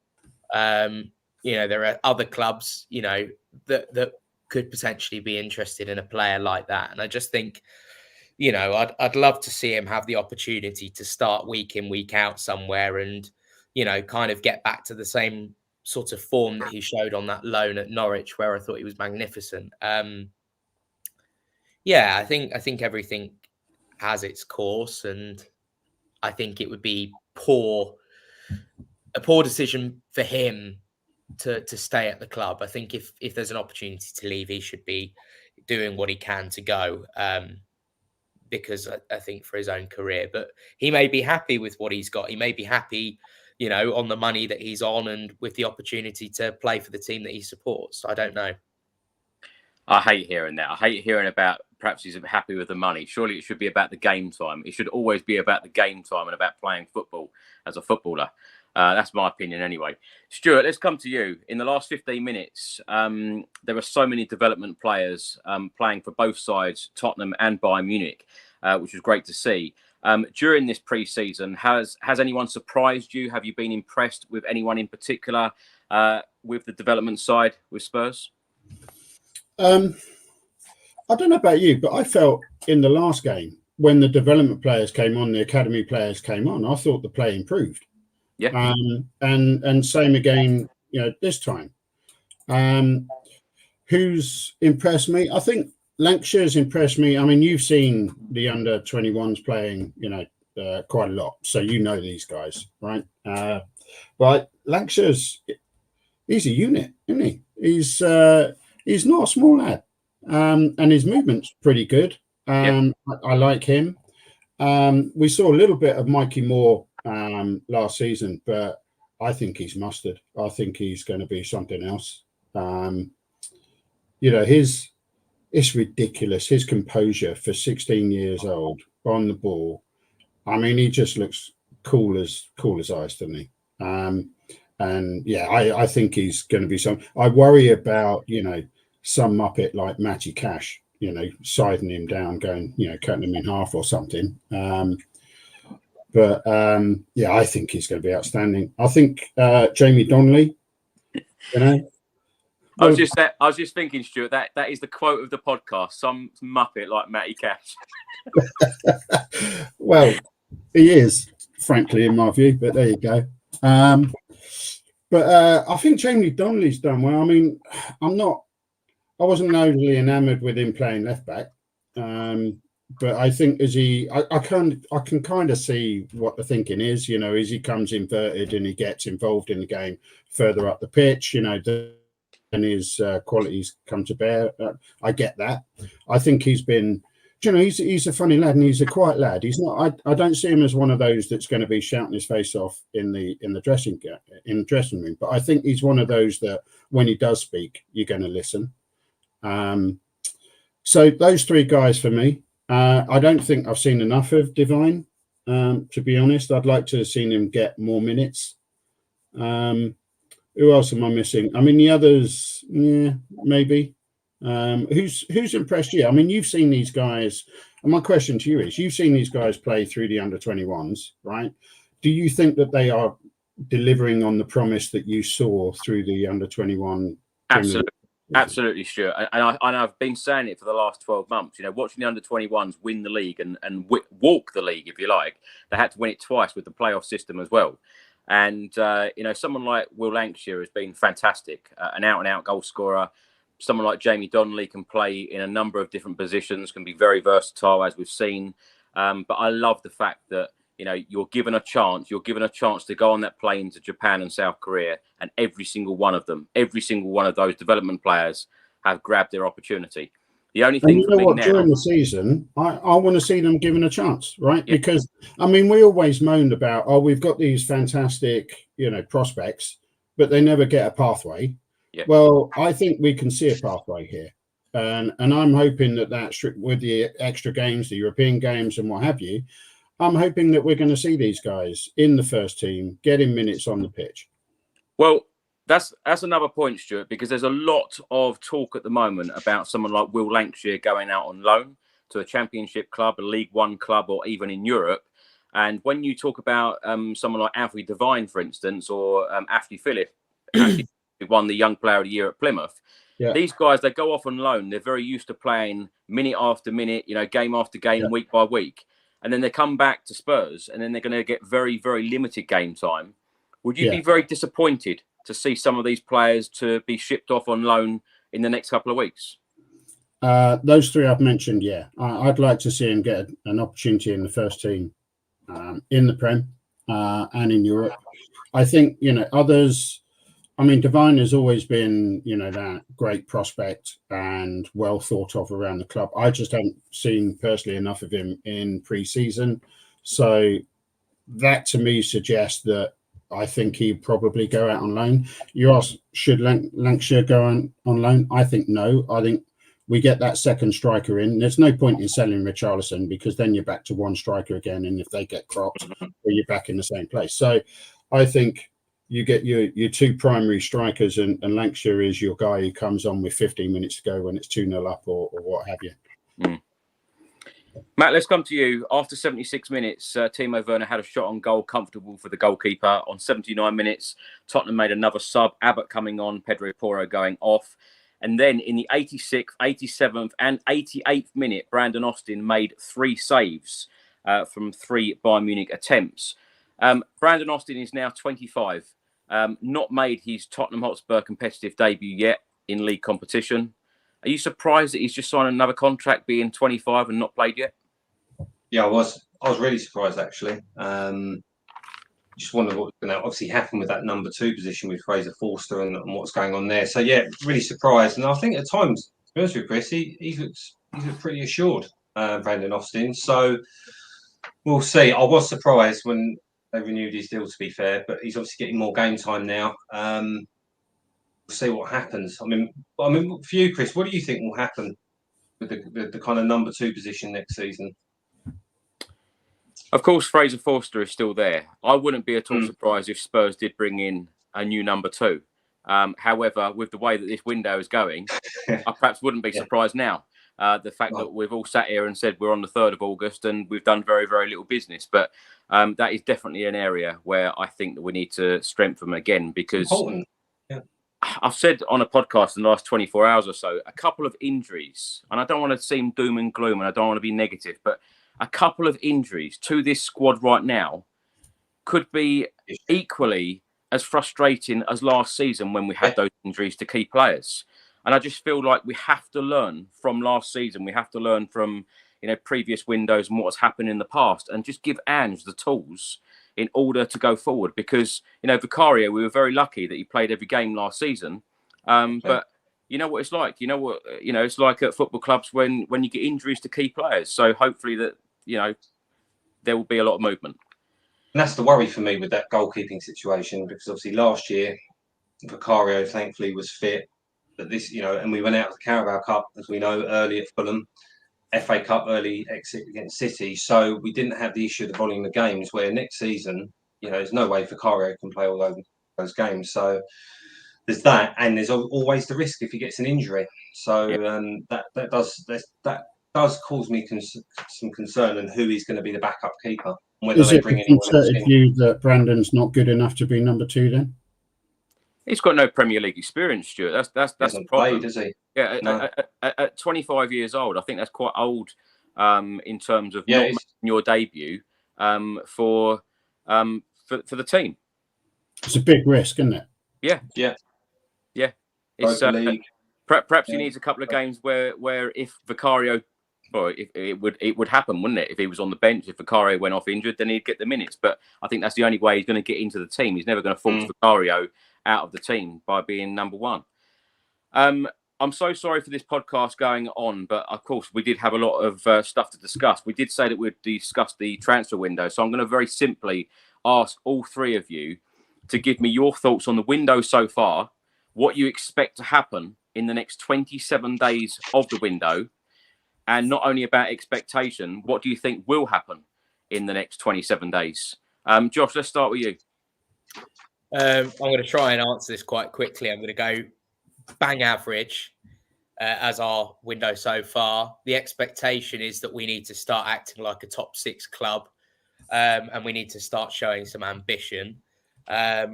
There are other clubs, that could potentially be interested in a player like that. And I just think, I'd love to see him have the opportunity to start week in, week out somewhere and, kind of get back to the same sort of form that he showed on that loan at Norwich, where I thought he was magnificent. I think everything has its course, and I think it would be a poor decision for him to stay at the club. I think if there's an opportunity to leave, he should be doing what he can to go, because I think for his own career. But he may be happy with what he's got. He may be happy, on the money that he's on and with the opportunity to play for the team that he supports. I don't know. I hate hearing that. I hate hearing about perhaps he's happy with the money. Surely it should be about the game time. It should always be about the game time and about playing football as a footballer. That's my opinion anyway. Stuart, let's come to you. In the last 15 minutes, there were so many development players playing for both sides, Tottenham and Bayern Munich, which was great to see. During this pre-season, has anyone surprised you? Have you been impressed with anyone in particular with the development side with Spurs? I don't know about you, but I felt in the last game when the development players came on, the academy players came on, I thought the play improved. Yeah. And same again, this time. Who's impressed me? I think Lancashire's impressed me. I mean, you've seen the under 21s playing, quite a lot, so these guys, right? But Lancashire's, he's a unit, isn't he? He's not a small lad, and his movement's pretty good. I like him. We saw a little bit of Mikey Moore last season, but I think he's mustard. I think he's going to be something else. It's ridiculous. His composure for 16 years old on the ball. I mean, he just looks cool as ice, doesn't he? I think he's going to be something. I worry about, some muppet like Matty Cash, siding him down, going, cutting him in half or something. I think he's going to be outstanding. I think Jamie Donnelly, I was just thinking, Stuart, that is the quote of the podcast. Some muppet like Matty Cash. Well, he is, frankly, in my view. But there you go. I think Jamie Donnelly's done well. I mean, I wasn't overly enamoured with him playing left back, but I think I can kind of see what the thinking is. As he comes inverted and he gets involved in the game further up the pitch, and his qualities come to bear. I get that. I think he's been, he's a funny lad and he's a quiet lad. He's not. I don't see him as one of those that's going to be shouting his face off in the dressing room. But I think he's one of those that when he does speak, you're going to listen. So those three guys for me. I don't think I've seen enough of Divine. To be honest, I'd like to have seen him get more minutes. Who else am I missing? I mean, the others, maybe. Who's impressed you? I mean, you've seen these guys. And my question to you is, you've seen these guys play through the under 21s, right? Do you think that they are delivering on the promise that you saw through the under 21? Absolutely, Stuart. And I've been saying it for the last 12 months. Watching the under 21s win the league and walk the league, if you like. They had to win it twice with the playoff system as well. And, someone like Will Lancashire has been fantastic, an out-and-out goal scorer. Someone like Jamie Donnelly can play in a number of different positions, can be very versatile, as we've seen. But I love the fact that, you're given a chance. You're given a chance to go on that plane to Japan and South Korea, and every single one of those development players have grabbed their opportunity. The only thing during the season, I want to see them given a chance, right? Yeah. Because, I mean, we always moaned about, we've got these fantastic, prospects, but they never get a pathway. Yeah. Well, I think we can see a pathway here. And I'm hoping that with the extra games, the European games and what have you, I'm hoping that we're going to see these guys in the first team getting minutes on the pitch. Well, that's another point, Stuart, because there's a lot of talk at the moment about someone like Will Lancashire going out on loan to a Championship club, a League One club, or even in Europe. And when you talk about someone like Alfie Devine, for instance, or Ashley Phillip, who won the Young Player of the Year at Plymouth, these guys, they go off on loan. They're very used to playing minute after minute, game after game, week by week. And then they come back to Spurs, and then they're going to get very, very limited game time. Would you be very disappointed to see some of these players to be shipped off on loan in the next couple of weeks? Those three I've mentioned, I'd like to see him get an opportunity in the first team in the Prem and in Europe. I think, others, I mean, Devine has always been, that great prospect and well thought of around the club. I just haven't seen personally enough of him in pre-season. So that to me suggests that I think he'd probably go out on loan. You asked, should Lancashire go on loan? I think no. I think we get that second striker in. There's no point in selling Richarlison because then you're back to one striker again. And if they get cropped, you're back in the same place. So I think you get your two primary strikers and Lancashire is your guy who comes on with 15 minutes to go when it's 2-0 up or what have you. Mm. Matt, let's come to you. After 76 minutes, Timo Werner had a shot on goal, comfortable for the goalkeeper. On 79 minutes, Tottenham made another sub, Abbott coming on, Pedro Porro going off. And then in the 86th, 87th and 88th minute, Brandon Austin made 3 saves from 3 Bayern Munich attempts. Brandon Austin is now 25. Not made his Tottenham Hotspur competitive debut yet in league competition. Are you surprised that he's just signed another contract being 25 and not played yet? Yeah, I was really surprised, actually. Just wondered what was going to obviously happen with that number 2 position with Fraser Forster and what's going on there. So, yeah, really surprised. And I think at times, to be honest with you, Chris, he looks pretty assured, Brandon Austin. So we'll see. I was surprised when they renewed his deal, to be fair, but he's obviously getting more game time now. We'll see what happens. I mean, for you, Chris, what do you think will happen with the kind of number 2 position next season? Of course, Fraser Forster is still there. I wouldn't be at all surprised if Spurs did bring in a new number 2. However, with the way that this window is going, I perhaps wouldn't be surprised now. The fact that we've all sat here and said we're on the 3rd of August and we've done very, very little business. But that is definitely an area where I think that we need to strengthen again, because I've said on a podcast in the last 24 hours or so, a couple of injuries, and I don't want to seem doom and gloom and I don't want to be negative, but a couple of injuries to this squad right now could be equally as frustrating as last season when we had those injuries to key players. And I just feel like we have to learn from last season. We have to learn from, previous windows and what's happened in the past, and just give Ange the tools in order to go forward. Because, Vicario, we were very lucky that he played every game last season. But you know what it's like. It's like at football clubs when you get injuries to key players. So hopefully that, there will be a lot of movement. And that's the worry for me with that goalkeeping situation, because obviously last year, Vicario thankfully was fit. But this, and we went out of the Carabao Cup, as we know, early at Fulham, FA Cup early exit against City. So we didn't have the issue of the volume of games, where next season, there's no way Vicario can play all those games. So there's that, and there's always the risk if he gets an injury. So that does cause me some concern on who is going to be the backup keeper. Whether is they it bring a concerted view that Brandon's not good enough to be number 2 then? He's got no Premier League experience, Stuart. That's the problem. Does he? Yeah, no. At 25 years old, I think that's quite old in terms of not making your debut for the team. It's a big risk, isn't it? Yeah. It's perhaps he needs a couple of games where if Vicario, it would happen, wouldn't it? If he was on the bench, if Vicario went off injured, then he'd get the minutes. But I think that's the only way he's going to get into the team. He's never going to force Vicario out of the team by being number 1. I'm so sorry for this podcast going on, but of course we did have a lot of stuff to discuss. We did say that we'd discuss the transfer window, so I'm going to very simply ask all 3 of you to give me your thoughts on the window so far, what you expect to happen in the next 27 days of the window, and not only about expectation, what do you think will happen in the next 27 days? Josh, let's start with you. I'm going to try and answer this quite quickly. I'm going to go bang average as our window so far. The expectation is that we need to start acting like a top 6 club, and we need to start showing some ambition.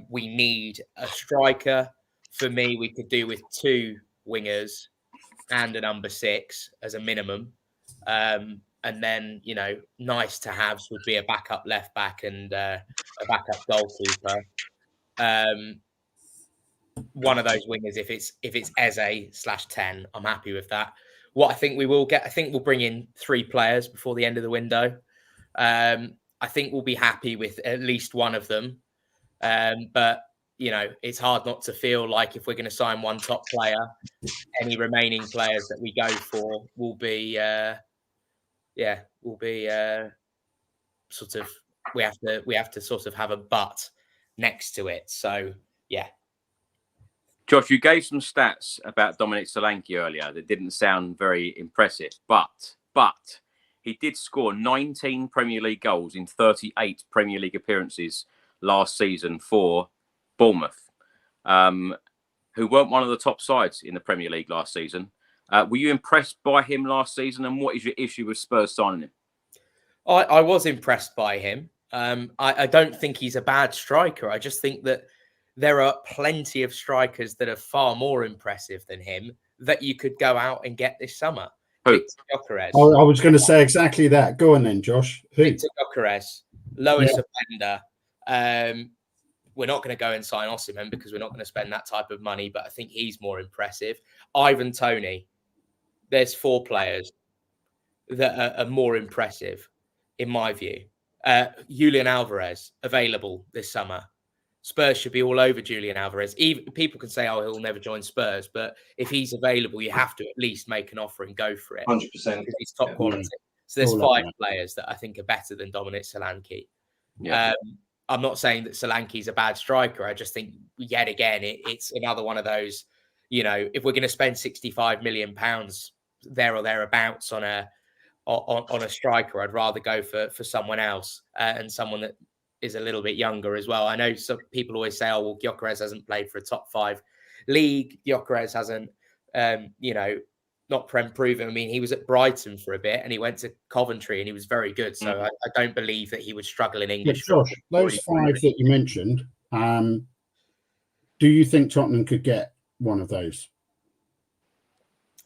We need a striker. For me, we could do with 2 wingers and a number 6 as a minimum. And then, nice to haves would be a backup left back and a backup goalkeeper. One of those wingers, if it's Eze/10, I'm happy with that. What I think we will get, I think we'll bring in 3 players before the end of the window. I think we'll be happy with at least one of them. But it's hard not to feel like if we're going to sign one top player, any remaining players that we go for will be sort of we have to sort of have a but next to it. So yeah. Josh, you gave some stats about Dominic Solanke earlier that didn't sound very impressive, but he did score 19 Premier League goals in 38 Premier League appearances last season for Bournemouth, who weren't one of the top sides in the Premier League last season. Were you impressed by him last season, and what is your issue with Spurs signing him? I was impressed by him. I don't think he's a bad striker. I just think that there are plenty of strikers that are far more impressive than him that you could go out and get this summer. Who? Gyökeres. I was going to say exactly that. Go on then, Josh. Who? Gyökeres, Lois Openda, We're not going to go and sign Osimhen because we're not going to spend that type of money, but I think he's more impressive. Ivan Toney, there's 4 players that are more impressive, in my view. Julian Alvarez, available this summer. Spurs should be all over Julian Alvarez. Even people can say, "Oh, he'll never join Spurs," but if he's available, you have to at least make an offer and go for it. 100%. Because he's top quality. So there's 5 players that I think are better than Dominic Solanke. Yeah. I'm not saying that Solanke's a bad striker. I just think yet again it's another one of those. If we're going to spend £65 million there or thereabouts on a striker, I'd rather go for someone else and someone that is a little bit younger as well. I know some people always say, "Oh, well, Gyökeres hasn't played for a top 5 league. Gyökeres hasn't, not Prem proven." I mean, he was at Brighton for a bit and he went to Coventry and he was very good. So I don't believe that he would struggle in English. Yeah, Josh, those 5 that you mentioned, do you think Tottenham could get one of those?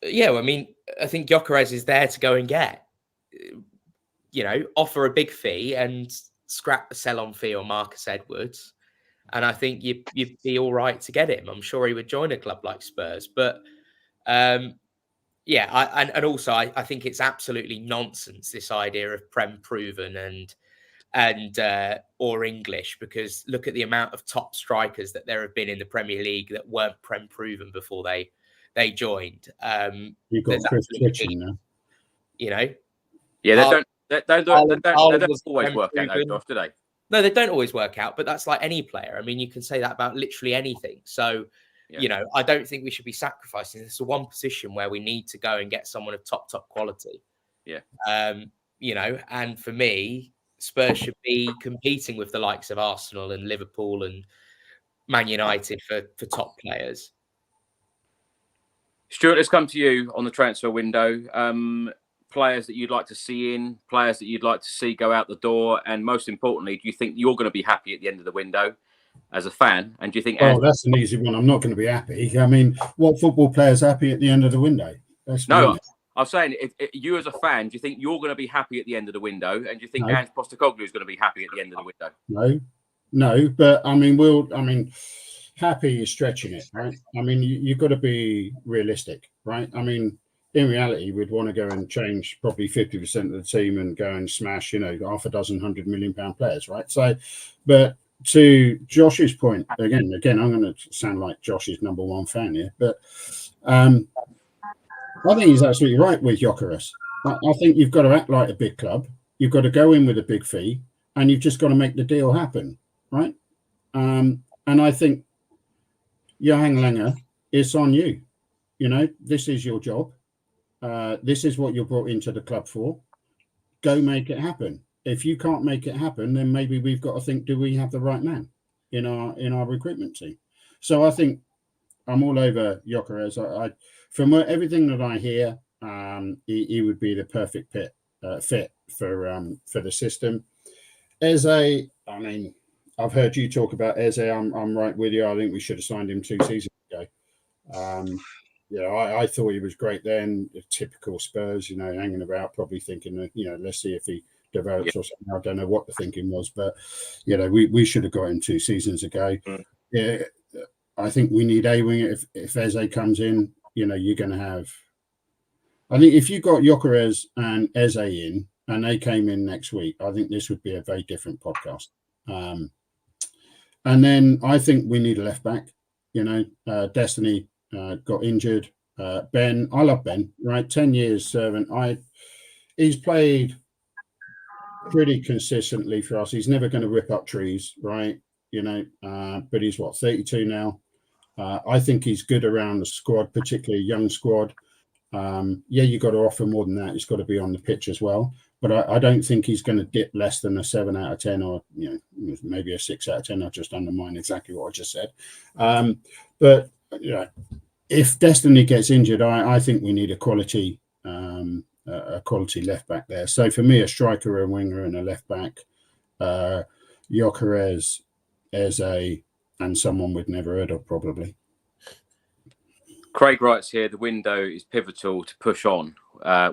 Yeah, well, I mean, I think Gyökeres is there to go and get, offer a big fee and scrap the sell-on fee on Marcus Edwards. And I think you'd be all right to get him. I'm sure he would join a club like Spurs. But and also I think it's absolutely nonsense, this idea of Prem proven and or English, because look at the amount of top strikers that there have been in the Premier League that weren't Prem proven before they joined. You've got Chris Kitchen now. Yeah, they don't always work out, though, Josh, do they? No, they don't always work out, but that's like any player. I mean, you can say that about literally anything. So, I don't think we should be sacrificing. This is one position where we need to go and get someone of top quality. Yeah. And for me, Spurs should be competing with the likes of Arsenal and Liverpool and Man United for top players. Stuart, let's come to you on the transfer window. Players that you'd like to see in, players that you'd like to see go out the door, and most importantly, do you think you're going to be happy at the end of the window as a fan? And do you think? Oh, that's an easy one. I'm not going to be happy. I mean, what football player's happy at the end of the window? No, I'm saying, if you as a fan, do you think you're going to be happy at the end of the window? And do you think Ange Postecoglou is going to be happy at the end of the window? No. But I mean, happy is stretching it, right? I mean, you've got to be realistic, right? I mean, in reality, we'd want to go and change probably 50% of the team and go and smash, half a dozen £100 million players, right? So, but to Josh's point, again, I'm going to sound like Josh's number 1 fan here, but I think he's absolutely right with Gyökeres. I think you've got to act like a big club. You've got to go in with a big fee, and you've just got to make the deal happen, right? And I think Johan Langer, it's on you. This is your job. This is what you're brought into the club for. Go make it happen. If you can't make it happen, then maybe we've got to think, do we have the right man in our recruitment team? So I think I'm all over Gyökeres. From everything that I hear, he would be the perfect fit for the system. Eze, I mean, I've heard you talk about Eze. I'm right with you. I think we should have signed him 2 seasons ago. I thought he was great then. Typical Spurs, hanging about, probably thinking, let's see if he develops or something. I don't know what the thinking was, but we should have got him 2 seasons ago. Yeah, I think we need a winger. If Eze comes in, you're going to have. I think if you got Gyökeres and Eze in, and they came in next week, I think this would be a very different podcast. And then I think we need a left back. Destiny got injured. Ben, I love Ben, right? 10 years servant. He's played pretty consistently for us. He's never going to rip up trees, right? But he's 32 now. I think he's good around the squad, particularly a young squad. You got to offer more than that. He's got to be on the pitch as well. But I don't think he's going to dip less than a 7 out of 10 or maybe a 6 out of 10. I'll just undermine exactly what I just said. But if Destiny gets injured, I think we need a quality left back there. So for me, a striker, a winger, and a left back, Gyökeres, Eze, and someone we've never heard of probably. Craig writes here, the window is pivotal to push on.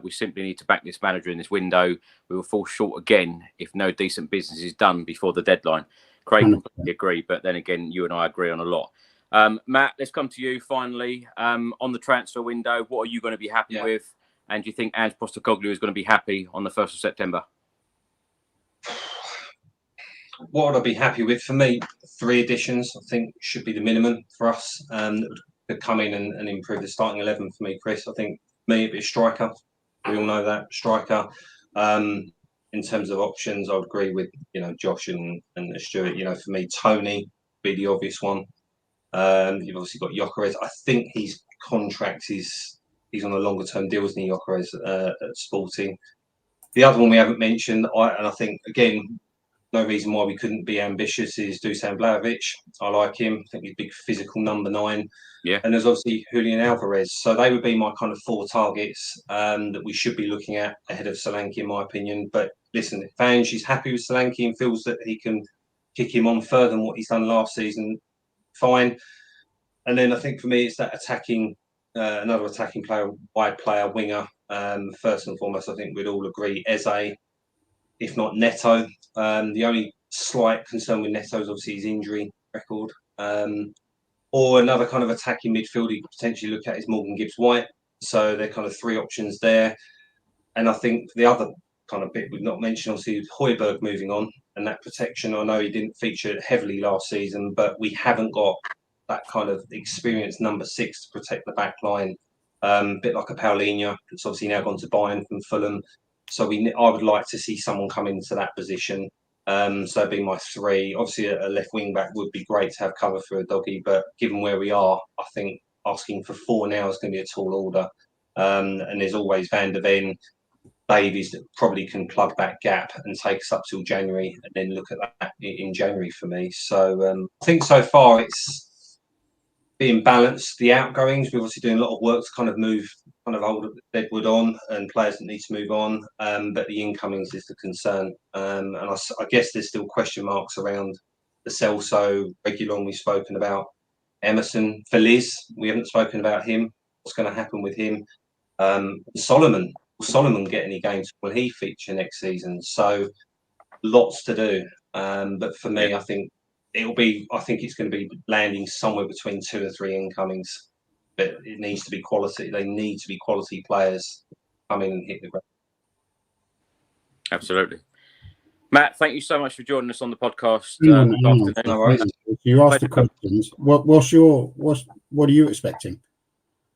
We simply need to back this manager in this window. We will fall short again if no decent business is done before the deadline. Craig completely agree, but then again, you and I agree on a lot. Matt, let's come to you finally. On the transfer window, what are you going to be happy with? And do you think Ange Postecoglou is going to be happy on the 1st of September? What would I be happy with? For me, 3 additions, I think, should be the minimum for us. That would come in and improve the starting 11 for me, Chris. I think me, it'd be a striker. We all know that, striker. In terms of options, I would agree with, Josh and Stuart. For me, Tony would be the obvious one. You've obviously got Gyökeres. I think his contract he's on a longer term deal, isn't he, Gyökeres, at Sporting. The other one we haven't mentioned, and I think, again, no reason why we couldn't be ambitious, is Dusan Vlahovic. I like him. I think he's a big physical number 9. Yeah. And there's obviously Julian Alvarez. So they would be my kind of 4 targets that we should be looking at ahead of Solanke, in my opinion. But listen, if Ange is happy with Solanke and feels that he can kick him on further than what he's done last season, fine. And then I think for me, it's that another attacking player, wide player, winger. First and foremost, I think we'd all agree Eze, if not Neto. The only slight concern with Neto is obviously his injury record. Or another kind of attacking midfielder you could potentially look at is Morgan Gibbs-White. So they're kind of 3 options there. And I think the other kind of bit we've not mentioned, obviously, Højbjerg moving on and that protection. I know he didn't feature heavily last season, but we haven't got that kind of experienced number 6 to protect the back line. A bit like a Paulinho, that's obviously now gone to Bayern from Fulham. So I would like to see someone come into that position. So that'd be my 3. Obviously, a left wing back would be great to have cover for a doggy, but given where we are, I think asking for 4 now is going to be a tall order. And there's always Van der Ven, Davies that probably can plug that gap and take us up till January, and then look at that in January for me. So I think so far it's being balanced. The outgoings, we're obviously doing a lot of work to kind of move kind of old deadwood on and players that need to move on. But the incomings is the concern. And I guess there's still question marks around the Celso, Reguilon we've spoken about, Emerson, Feliz, we haven't spoken about him. What's going to happen with him? Solomon, will Solomon get any games? Will he feature next season? So lots to do. But for me, I think it's going to be landing somewhere between 2 or 3 incomings. But it needs to be quality. They need to be quality players come in and hit the ground. Absolutely. Matt, thank you so much for joining us on the podcast. No worries. You asked the questions. What are you expecting?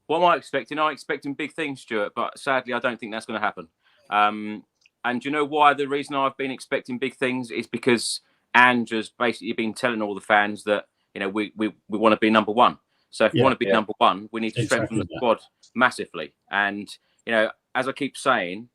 What am I expecting? I'm expecting big things, Stuart, but sadly, I don't think that's going to happen. And you know why? The reason I've been expecting big things is because Ange has basically been telling all the fans that, we want to be number 1. So if we want to be number 1, we need to strengthen the squad massively. And, as I keep saying,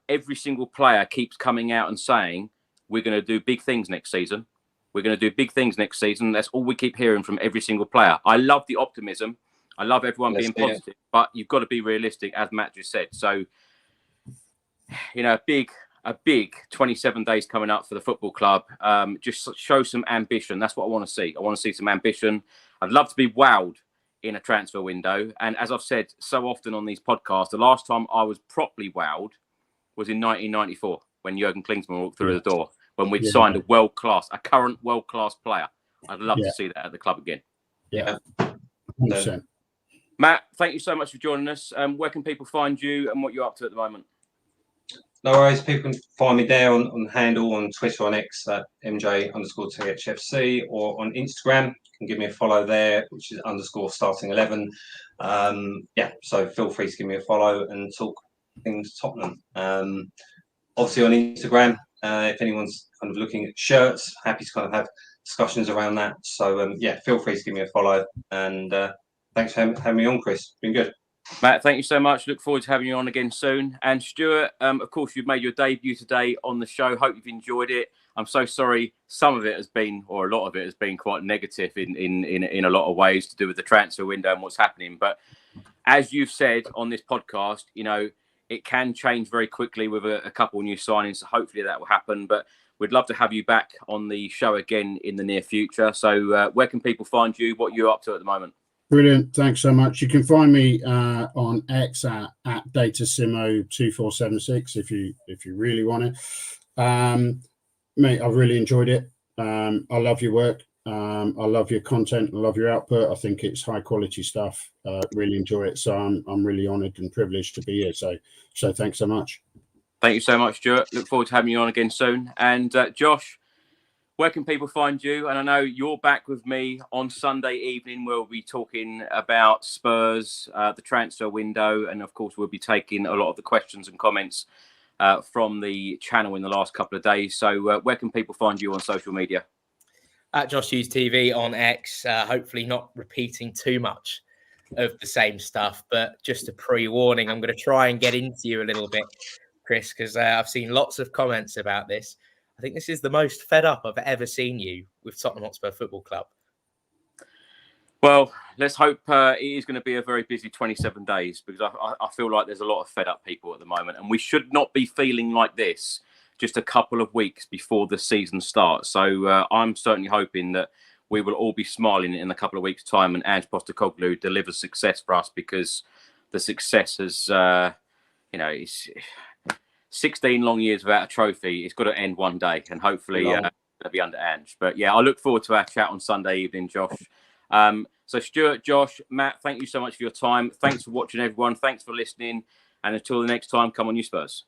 every single player keeps coming out and saying, we're going to do big things next season. We're going to do big things next season. That's all we keep hearing from every single player. I love the optimism. I love everyone being positive, but you've got to be realistic, as Matt just said. So, a big 27 days coming up for the football club. Just show some ambition. That's what I want to see. I want to see some ambition. I'd love to be wowed in a transfer window. And as I've said so often on these podcasts, the last time I was properly wowed was in 1994 when Jurgen Klinsmann walked through the door, when we'd signed a current world-class player. I'd love to see that at the club again. Yeah. 100%. Matt, thank you so much for joining us. Where can people find you and what you're up to at the moment? No worries. People can find me there on handle on Twitter, on X at MJ_THFC, or on Instagram. You can give me a follow there, which is _starting11. So feel free to give me a follow and talk things Tottenham. Obviously on Instagram, if anyone's kind of looking at shirts, happy to kind of have discussions around that. So feel free to give me a follow. And thanks for having me on, Chris. It's been good. Matt, thank you so much. Look forward to having you on again soon. And Stuart, of course, you've made your debut today on the show. Hope you've enjoyed it. I'm so sorry. Some of it has been, or a lot of it has been, quite negative in a lot of ways to do with the transfer window and what's happening. But as you've said on this podcast, it can change very quickly with a couple of new signings. So hopefully that will happen. But we'd love to have you back on the show again in the near future. So where can people find you? What you're up to at the moment? Brilliant. Thanks so much. You can find me on X at DataSimo2476 if you really want it. Mate, I've really enjoyed it. I love your work. I love your content. I love your output. I think it's high quality stuff. Really enjoy it. So I'm really honoured and privileged to be here. So thanks so much. Thank you so much, Stuart. Look forward to having you on again soon. And Josh, where can people find you? And I know you're back with me on Sunday evening. We'll be talking about Spurs, the transfer window, and of course we'll be taking a lot of the questions and comments from the channel in the last couple of days. So where can people find you on social media? At Josh Hughes TV on X. Hopefully not repeating too much of the same stuff, but just a pre-warning, I'm going to try and get into you a little bit, Chris, because I've seen lots of comments about this. I think this is the most fed up I've ever seen you with Tottenham Hotspur Football Club. Well, let's hope it is going to be a very busy 27 days, because I feel like there's a lot of fed up people at the moment, and we should not be feeling like this just a couple of weeks before the season starts. So I'm certainly hoping that we will all be smiling in a couple of weeks' time and Ange Postecoglou delivers success for us, because the success has, it's 16 long years without a trophy. It's got to end one day, and hopefully it'll be under Ange. But yeah, I look forward to our chat on Sunday evening, Josh. So Stuart, Josh, Matt, thank you so much for your time. Thanks for watching, everyone. Thanks for listening. And until the next time, come on, you Spurs.